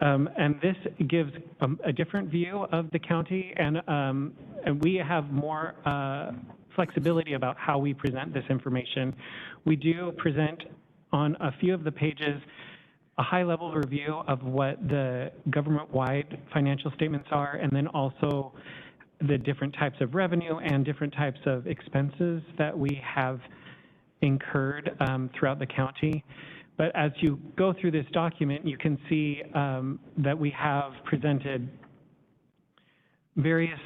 And this gives a different view of the county, and we have more flexibility about how we present this information. We do present on a few of the pages a high-level review of what the government-wide financial statements are, and then also the different types of revenue and different types of expenses that we have incurred throughout the county. But as you go through this document, you can see that we have presented various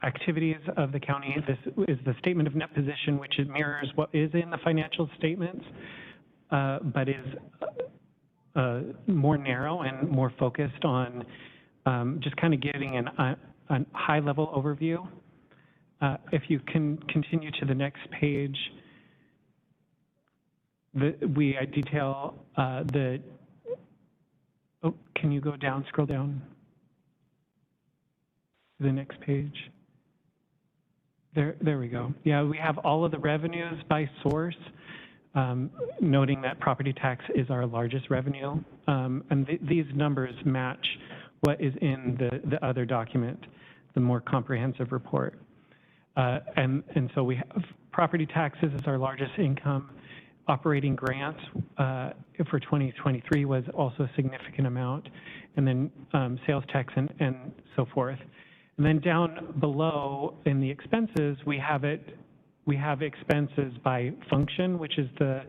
activities of the county. This is the statement of net position, which mirrors what is in the financial statements, but is more narrow and more focused on just kind of giving a high-level overview. If you can continue to the next page, we detail can you go down, scroll down to the next page? There we go. Yeah, we have all of the revenues by source, noting that property tax is our largest revenue. And these numbers match what is in the other document, the more comprehensive report. And so we have property taxes as our largest income. Operating grants for 2023 was also a significant amount, and then sales tax and so forth. And then down below in the expenses, we have expenses by function, which is the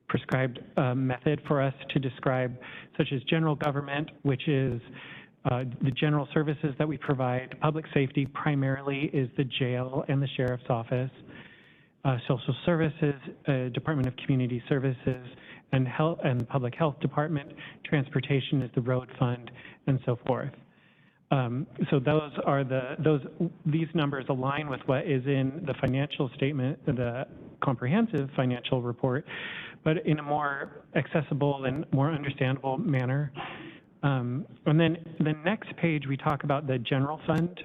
prescribed method for us to describe, such as general government, which is the general services that we provide. Public safety primarily is the jail and the sheriff's office. Social services, Department of Community Services, and health and Public Health Department. Transportation is the road fund, and so forth. So those are these numbers align with what is in the financial statement, the comprehensive financial report, but in a more accessible and more understandable manner. And then the next page, we talk about the general fund.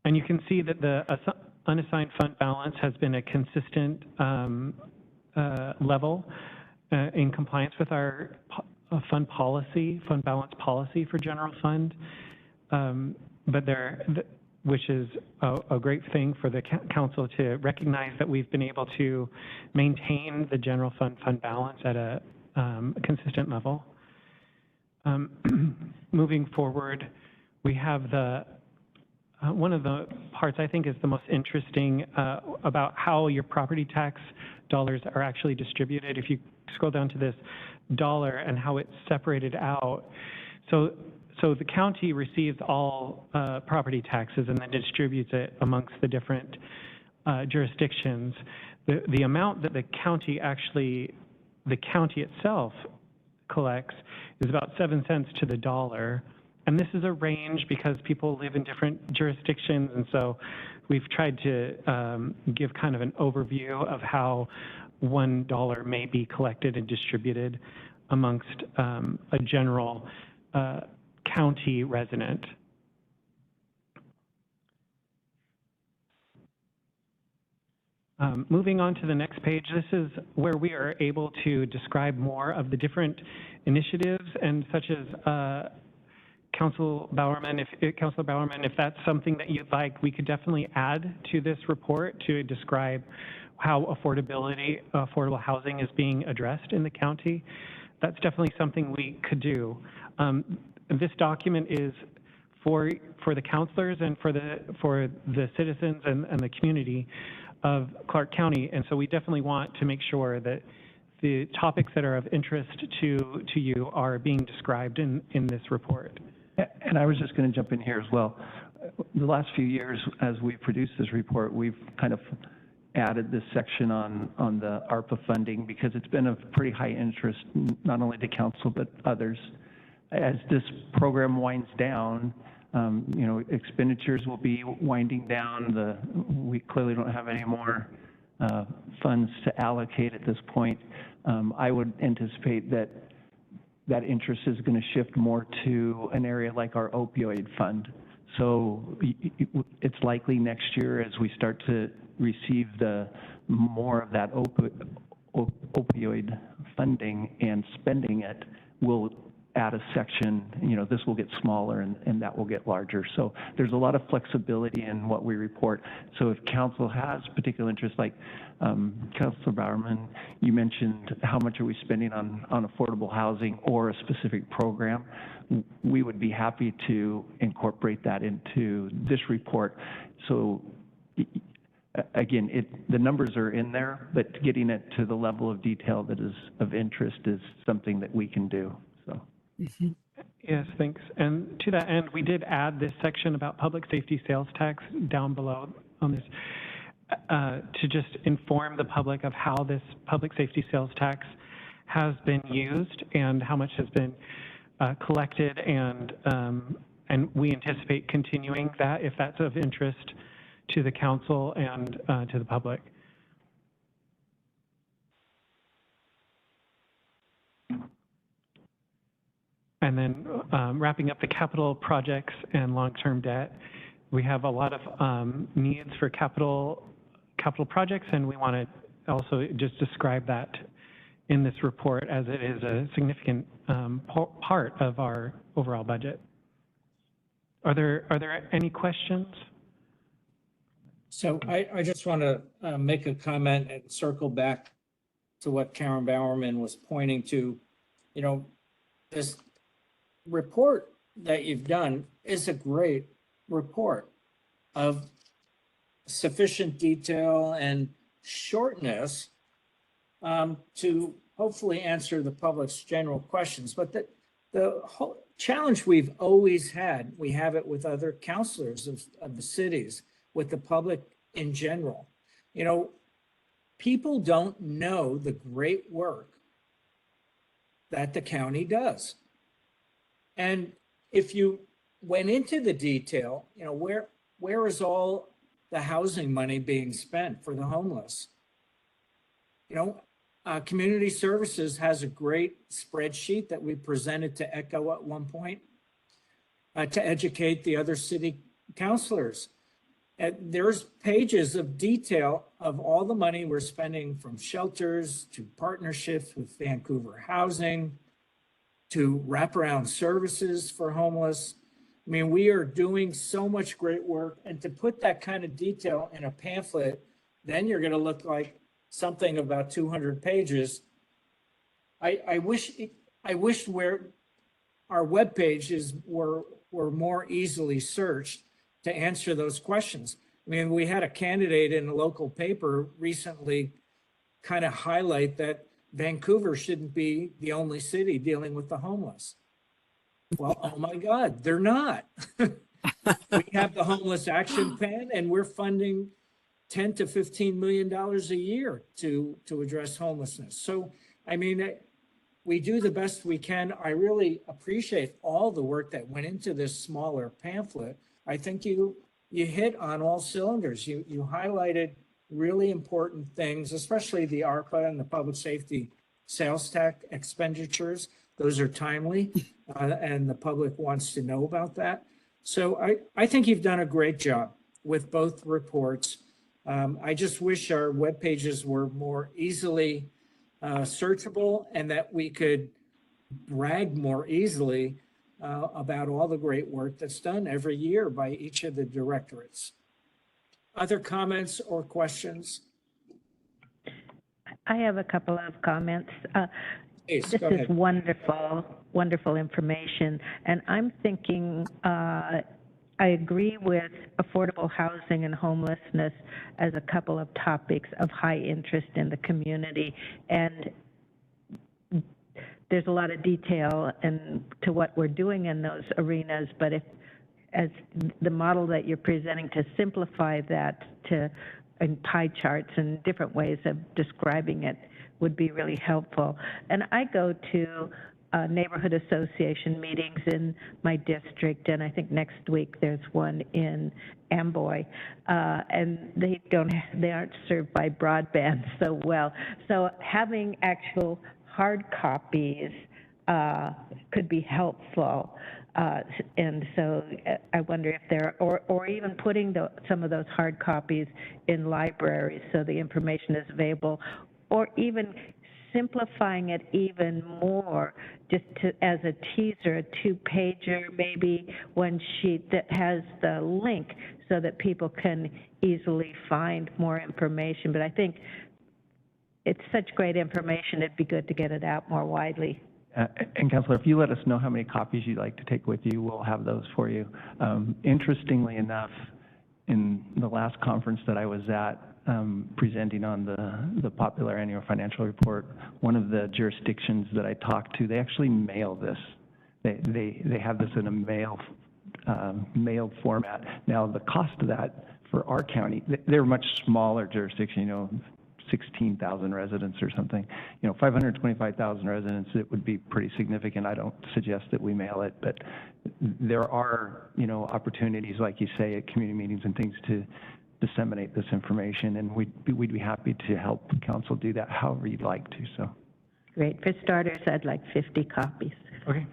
And you can see that the unassigned fund balance has been a consistent level in compliance with our fund balance policy for general fund, which is a great thing for the council to recognize that we've been able to maintain the general fund balance at a consistent level. Moving forward, we have one of the parts I think is the most interesting about how your property tax dollars are actually distributed. If you scroll down to this dollar and how it's separated out. So the county receives all property taxes and then distributes it amongst the different jurisdictions. The amount that the county itself collects is about 7 cents to the dollar. And this is a range because people live in different jurisdictions, and so we've tried to give kind of an overview of how $1 may be collected and distributed amongst a general county resident. Moving on to the next page, this is where we are able to describe more of the different initiatives, and such as Councilor Bowerman, if that's something that you'd like, we could definitely add to this report to describe how affordable housing is being addressed in the county. That's definitely something we could do. This document is for the councilors and for the citizens and the community of Clark County, and so we definitely want to make sure that the topics that are of interest to you are being described in this report. And I was just going to jump in here as well. The last few years, as we've produced this report, we've kind of added this section on the ARPA funding because it's been of pretty high interest, not only to council, but others. As this program winds down, expenditures will be winding down. We clearly don't have any more funds to allocate at this point. I would anticipate that interest is going to shift more to an area like our opioid fund. So it's likely next year as we start to receive the more of that opioid funding and spending it, we'll add a section, this will get smaller and that will get larger. So there's a lot of flexibility in what we report. So if council has particular interest, like Councilor Bowerman, you mentioned how much are we spending on affordable housing or a specific program, we would be happy to incorporate that into this report. So again, the numbers are in there, but getting it to the level of detail that is of interest is something that we can do. So. Mm-hmm. Yes, thanks. And to that end, we did add this section about public safety sales tax down below on this to just inform the public of how this public safety sales tax has been used and how much has been collected, and we anticipate continuing that if that's of interest to the council and to the public. And then wrapping up the capital projects and long-term debt, we have a lot of needs for capital projects, and we want to also just describe that in this report as it is a significant part of our overall budget. Are there any questions? So I just want to make a comment and circle back to what Karen Bowerman was pointing to. This report that you've done is a great report of sufficient detail and shortness to hopefully answer the public's general questions. But the whole challenge we've always had, we have it with other councilors of the cities, with the public in general. People don't know the great work that the county does. And if you went into the detail, where is all the housing money being spent for the homeless? Community Services has a great spreadsheet that we presented to ECHO at one point to educate the other city councilors. There's pages of detail of all the money we're spending, from shelters to partnerships with Vancouver Housing to wraparound services for homeless. I mean, we are doing so much great work, and to put that kind of detail in a pamphlet, then you're going to look like something about 200 pages. I wish where our web pages were more easily searched to answer those questions. I mean, we had a candidate in a local paper recently kind of highlight that Vancouver shouldn't be the only city dealing with the homeless. Well, oh my God, they're not. We have the Homeless Action Plan, and we're funding $10 to $15 million a year to address homelessness. So, I mean, we do the best we can. I really appreciate all the work that went into this smaller pamphlet. I think you hit on all cylinders. You highlighted really important things, especially the ARPA and the public safety sales tax expenditures. Those are timely, and the public wants to know about that. So I think you've done a great job with both reports. I just wish our web pages were more easily searchable, and that we could brag more easily about all the great work that's done every year by each of the directorates. Other comments or questions? I have a couple of comments. Please, This go is ahead. wonderful, wonderful information. And I'm thinking, I agree with affordable housing and homelessness as a couple of topics of high interest in the community. And there's a lot of detail to what we're doing in those arenas, but as the model that you're presenting to simplify that in pie charts and different ways of describing it would be really helpful. And I go to neighborhood association meetings in my district, and I think next week there's one in Amboy, and they aren't served by broadband so well. So having actual hard copies could be helpful. And so I wonder if there, or even putting some of those hard copies in libraries so the information is available, or even simplifying it even more, just as a teaser, a two-pager, maybe one sheet that has the link so that people can easily find more information. But I think it's such great information, it'd be good to get it out more widely. And Councilor, if you let us know how many copies you'd like to take with you, we'll have those for you. Interestingly enough, in the last conference that I was at, presenting on the popular annual financial report, one of the jurisdictions that I talked to, they actually mail this. They have this in a mailed format. Now, the cost of that for our county, they're a much smaller jurisdiction, you know, 16,000 residents or something. You know, 525,000 residents, it would be pretty significant. I don't suggest that we mail it, but there are, you know, opportunities, like you say, at community meetings and things to disseminate this information, and we'd be happy to help council do that however you'd like to. So great. For starters, I'd like 50 copies. Okay.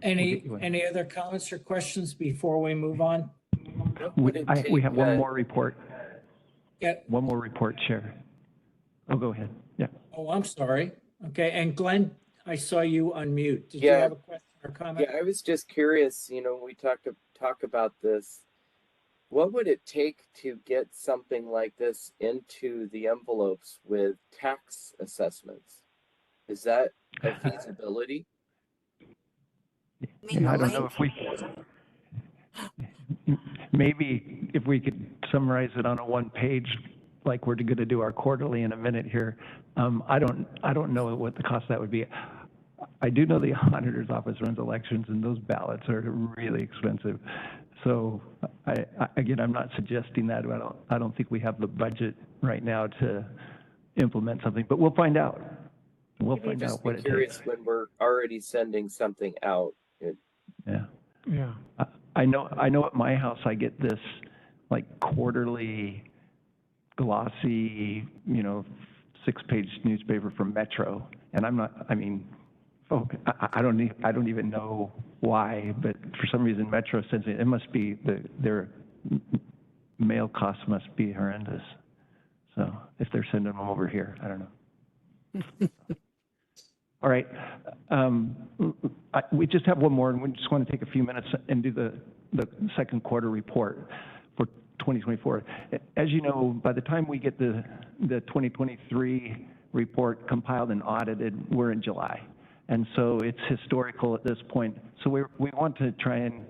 Any other comments or questions before we move on? We have one more report. Yeah. One more report, Chair. Oh, go ahead. Yeah. Oh, I'm sorry. Okay, and Glenn, I saw you unmute. Did you have a question or comment? Yeah, I was just curious, you know, we talk about this. What would it take to get something like this into the envelopes with tax assessments? Is that a feasibility? I don't know if we, maybe if we could summarize it on a one page, like we're going to do our quarterly in a minute here. I don't know what the cost of that would be. I do know the auditor's office runs elections, and those ballots are really expensive. So again, I'm not suggesting that. I don't think we have the budget right now to implement something, but we'll find out. We'll find out what it takes. When we're already sending something out. Yeah. I know at my house I get this like quarterly glossy, you know, 6-page newspaper from Metro, and I don't even know why, but for some reason Metro sends it. It must be their mail costs must be horrendous. So if they're sending them over here, I don't know. All right, we just have one more, and we just want to take a few minutes and do the second quarter report for 2024. As you know, by the time we get the 2023 report compiled and audited, we're in July. And so it's historical at this point. So we want to try and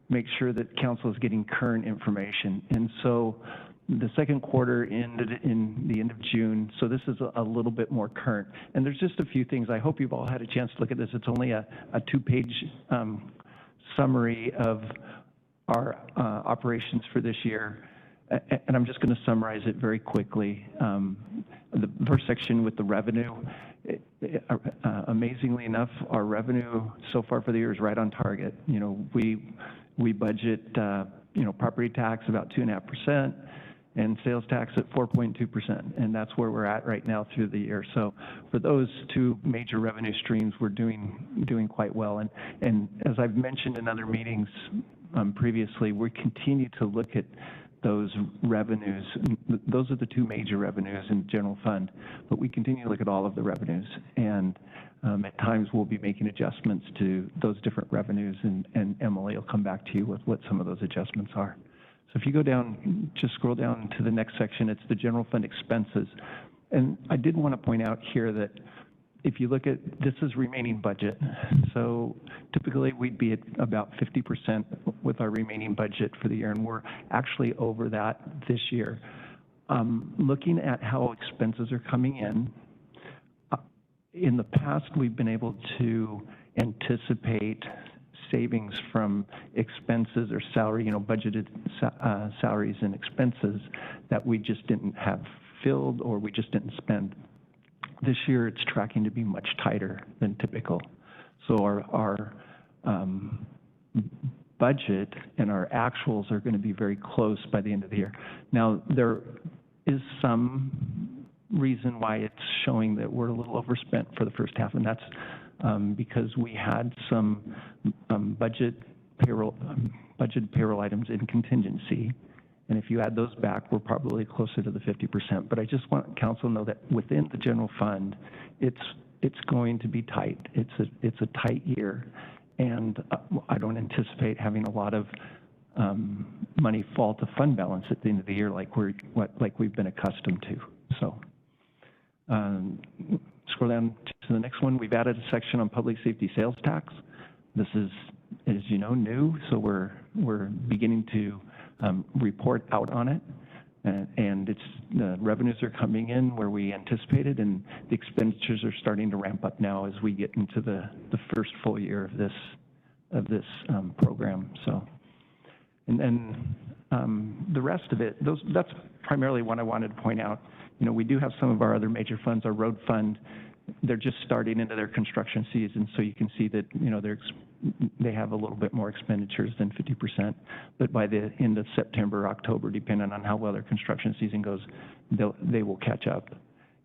make sure that council is getting current information. And so the second quarter ended in the end of June, so this is a little bit more current. And there's just a few things. I hope you've all had a chance to look at this. It's only a 2-page summary of our operations for this year. And I'm just going to summarize it very quickly. The first section with the revenue, amazingly enough, our revenue so far for the year is right on target. You know, we budget, you know, property tax about 2.5%. And sales tax at 4.2%, and that's where we're at right now through the year. So for those two major revenue streams, we're doing quite well. And as I've mentioned in other meetings previously, we continue to look at those revenues. Those are the two major revenues in the general fund, but we continue to look at all of the revenues. And at times we'll be making adjustments to those different revenues, and Emily will come back to you with what some of those adjustments are. So if you go down, just scroll down to the next section, it's the general fund expenses. And I did want to point out here that if you look at, this is remaining budget. So typically we'd be at about 50% with our remaining budget for the year, and we're actually over that this year. Looking at how expenses are coming in the past, we've been able to anticipate savings from expenses or salary, you know, budgeted salaries and expenses that we just didn't have filled or we just didn't spend. This year, it's tracking to be much tighter than typical. So our budget and our actuals are going to be very close by the end of the year. Now, there is some reason why it's showing that we're a little overspent for the first half, and that's because we had some budget payroll items in contingency. And if you add those back, we're probably closer to the 50%. But I just want council to know that within the general fund, it's going to be tight. It's a tight year, and I don't anticipate having a lot of money fall to fund balance at the end of the year like we've been accustomed to. So scroll down to the next one. We've added a section on public safety sales tax. This is, as you know, new, so we're beginning to report out on it, and the revenues are coming in where we anticipated, and the expenditures are starting to ramp up now as we get into the first full year of this program. So, and then the rest of it, that's primarily what I wanted to point out. You know, we do have some of our other major funds. Our road fund, they're just starting into their construction season, so you can see that, you know, they have a little bit more expenditures than 50%, but by the end of September, October, depending on how well their construction season goes, they will catch up.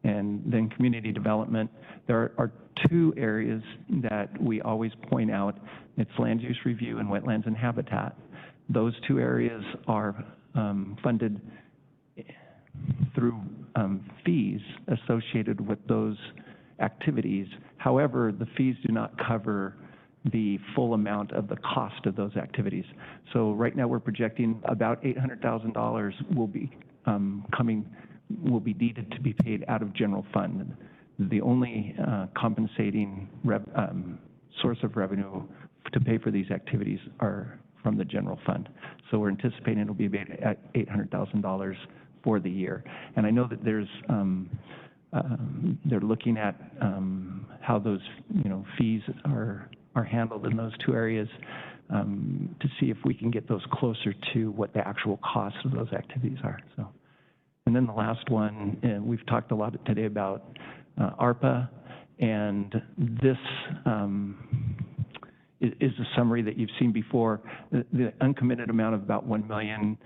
And then community development, there are two areas that we always point out. It's land use review and wetlands and habitat. Those two areas are funded through fees associated with those activities. However, the fees do not cover the full amount of the cost of those activities. So right now we're projecting about $800,000 will be needed to be paid out of general fund. The only compensating source of revenue to pay for these activities are from the general fund. So we're anticipating it'll be about $800,000 for the year. And I know that there's they're looking at how those, you know, fees are handled in those two areas to see if we can get those closer to what the actual costs of those activities are. So, and then the last one, and we've talked a lot today about ARPA, and this is a summary that you've seen before. The uncommitted amount of about $1 million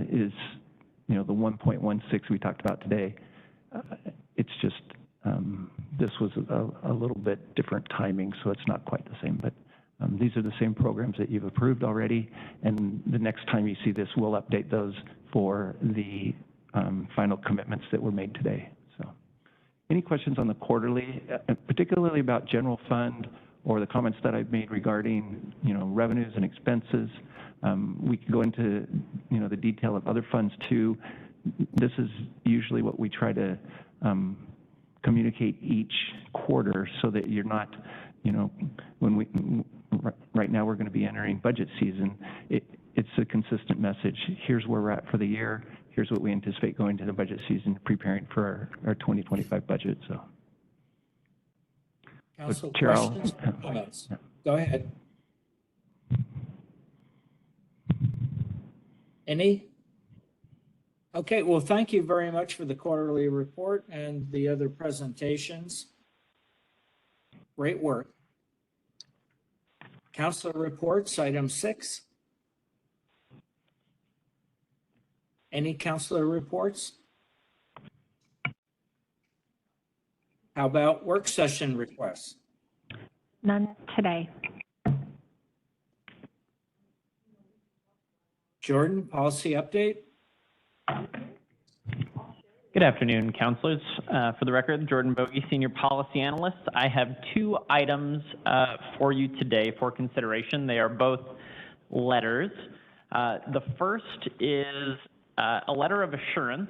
is, you know, the 1.16 we talked about today. It's just, this was a little bit different timing, so it's not quite the same, but these are the same programs that you've approved already, and the next time you see this, we'll update those for the final commitments that were made today. So, any questions on the quarterly, particularly about general fund or the comments that I've made regarding, you know, revenues and expenses? We can go into, you know, the detail of other funds too. This is usually what we try to communicate each quarter so that you're not, you know, right now we're going to be entering budget season. It's a consistent message. Here's where we're at for the year. Here's what we anticipate going to the budget season, preparing for our 2025 budget. So, Council, Chair, questions, comments? Go ahead. Any? Okay, well, thank you very much for the quarterly report and the other presentations. Great work. Councilor reports, item 6. Any councilor reports? How about work session requests? None today. Jordan, policy update? Good afternoon, councilors. For the record, Jordan Bogie, Senior Policy Analyst. I have 2 items for you today for consideration. They are both letters. The first is a letter of assurance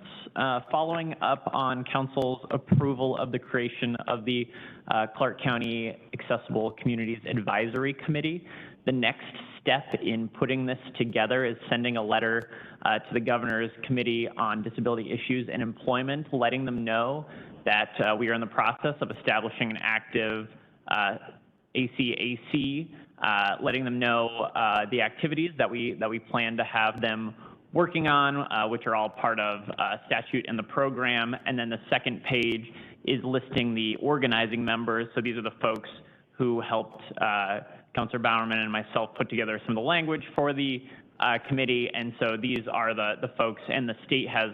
following up on council's approval of the creation of the Clark County Accessible Communities Advisory Committee. The next step in putting this together is sending a letter to the Governor's Committee on Disability Issues and Employment, letting them know that we are in the process of establishing an active ACAC, letting them know the activities that we plan to have them working on, which are all part of statute and the program. And then the second page is listing the organizing members. So these are the folks who helped Councilor Bowerman and myself put together some of the language for the committee. And so these are the folks, and the state has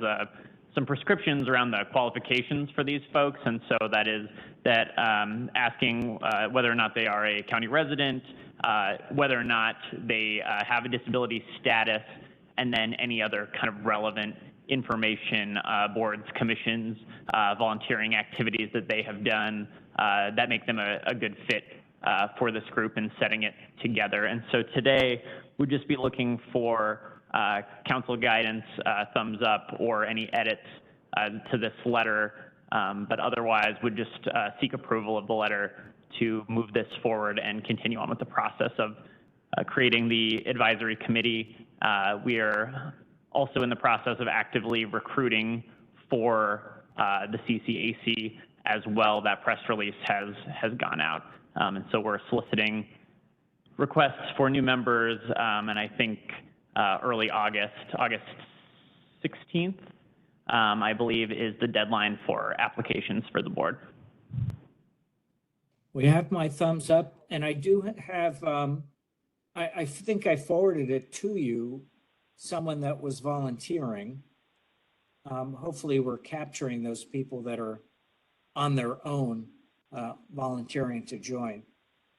some prescriptions around the qualifications for these folks. And so that is that asking whether or not they are a county resident, whether or not they have a disability status, and then any other kind of relevant information, boards, commissions, volunteering activities that they have done that make them a good fit for this group and setting it together. And so today, we'd just be looking for council guidance, thumbs up, or any edits to this letter, but otherwise would just seek approval of the letter to move this forward and continue on with the process of creating the advisory committee. We are also in the process of actively recruiting for the CCAC as well. That press release has gone out. And so we're soliciting requests for new members, and I think early August 16th, I believe, is the deadline for applications for the board. We have my thumbs up, and I do have, I think I forwarded it to you, someone that was volunteering. Hopefully we're capturing those people that are on their own volunteering to join.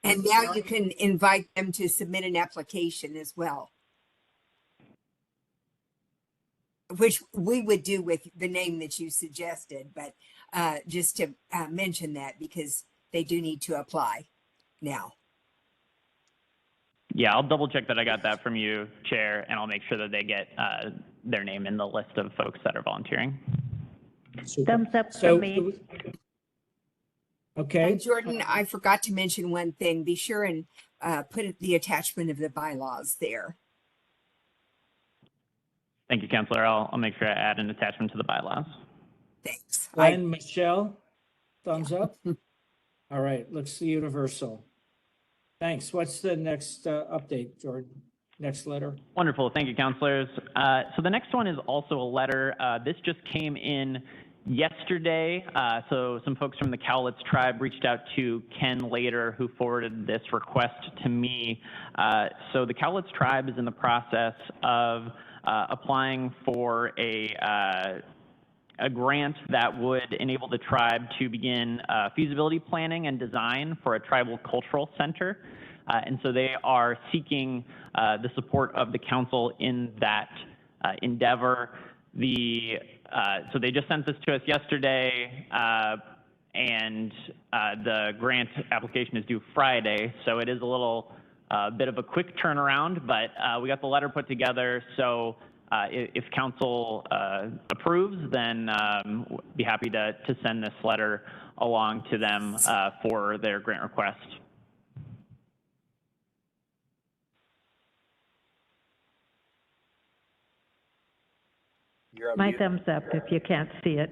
And now you can invite them to submit an application as well, which we would do with the name that you suggested, but just to mention that because they do need to apply now. Yeah, I'll double check that I got that from you, Chair, and I'll make sure that they get their name in the list of folks that are volunteering. Super. Thumbs up So, for me. Okay. Jordan, I forgot to mention one thing. Be sure and put the attachment of the bylaws there. Thank you, Councilor. I'll make sure I add an attachment to the bylaws. Thanks. Glenn, Michelle, thumbs up. All right, looks universal. Thanks. What's the next update, Jordan? Next letter? Wonderful. Thank you, councilors. So the next one is also a letter. This just came in yesterday. So some folks from the Cowlitz tribe reached out to Ken Lader, who forwarded this request to me. So the Cowlitz tribe is in the process of applying for a grant that would enable the tribe to begin feasibility planning and design for a tribal cultural center. And so they are seeking the support of the council in that endeavor. So they just sent this to us yesterday, and the grant application is due Friday. So it is a little bit of a quick turnaround, but we got the letter put together. So if council approves, then be happy to send this letter along to them for their grant request. You're on My mute. thumbs up if you can't see it.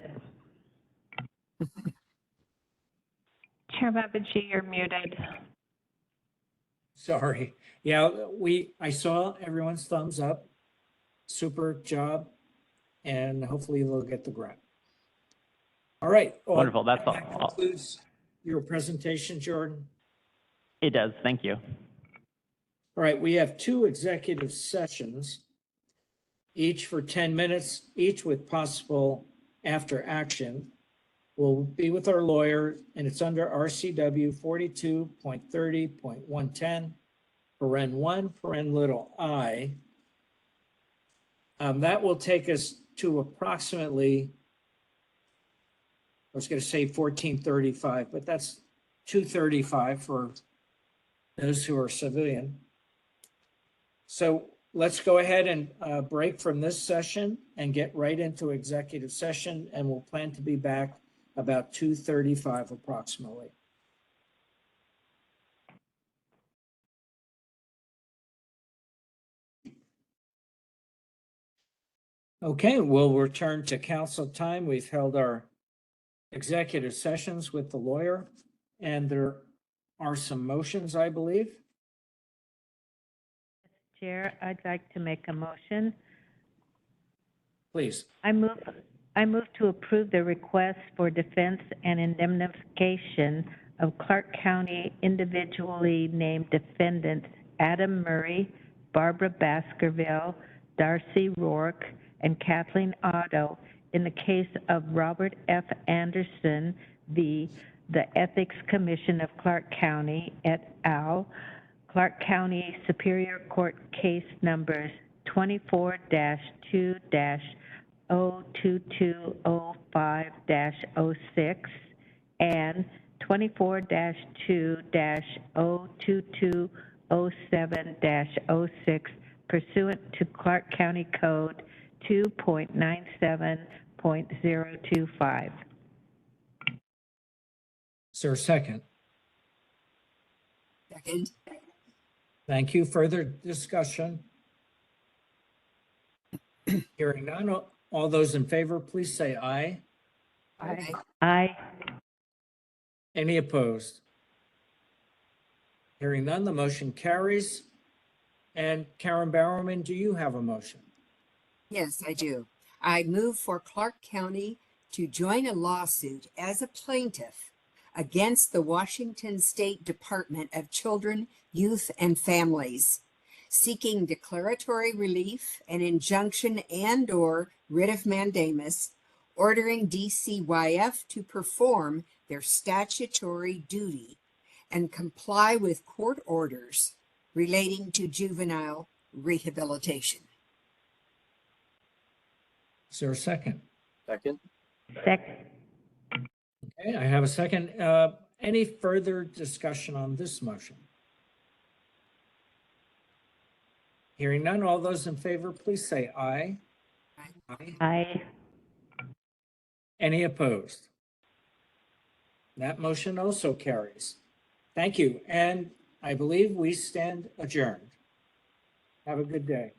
Chair Babaji, you're muted. Sorry. Yeah, I saw everyone's thumbs up. Super job. And hopefully they'll get the grant. All right. Well, Wonderful. That's all. that concludes your presentation, Jordan. It does. Thank you. All right, we have 2 executive sessions, each for 10 minutes, each with possible after action. We'll be with our lawyer, and it's under RCW 42.30.110, paren 1, paren little I. That will take us to approximately, I was going to say 14:35, but that's 2:35 for those who are civilian. So let's go ahead and break from this session and get right into executive session, and we'll plan to be back about 2:35 approximately. Okay, we'll return to council time. We've held our executive sessions with the lawyer, and there are some motions, I believe. Chair, I'd like to make a motion. Please. I move to approve the request for defense and indemnification of Clark County individually named defendants Adam Murray, Barbara Baskerville, Darcy Rourke, and Kathleen Otto in the case of Robert F. Anderson v. the Ethics Commission of Clark County et al., Clark County Superior Court case numbers 24-2-02205-06 and 24-2-02207-06 pursuant to Clark County Code 2.97.025. Is there a second? Second. Thank you. Further discussion? Hearing none, all those in favor, please say aye. Aye. Aye. Any opposed? Hearing none, the motion carries. And Karen Bowerman, do you have a motion? Yes, I do. I move for Clark County to join a lawsuit as a plaintiff against the Washington State Department of Children, Youth, and Families, seeking declaratory relief, an injunction and/or writ of mandamus, ordering DCYF to perform their statutory duty and comply with court orders relating to juvenile rehabilitation. Is there a second? Second. Second. Okay, I have a second. Any further discussion on this motion? Hearing none, all those in favor, please say aye. Aye. Aye. Any opposed? That motion also carries. Thank you, and I believe we stand adjourned. Have a good day.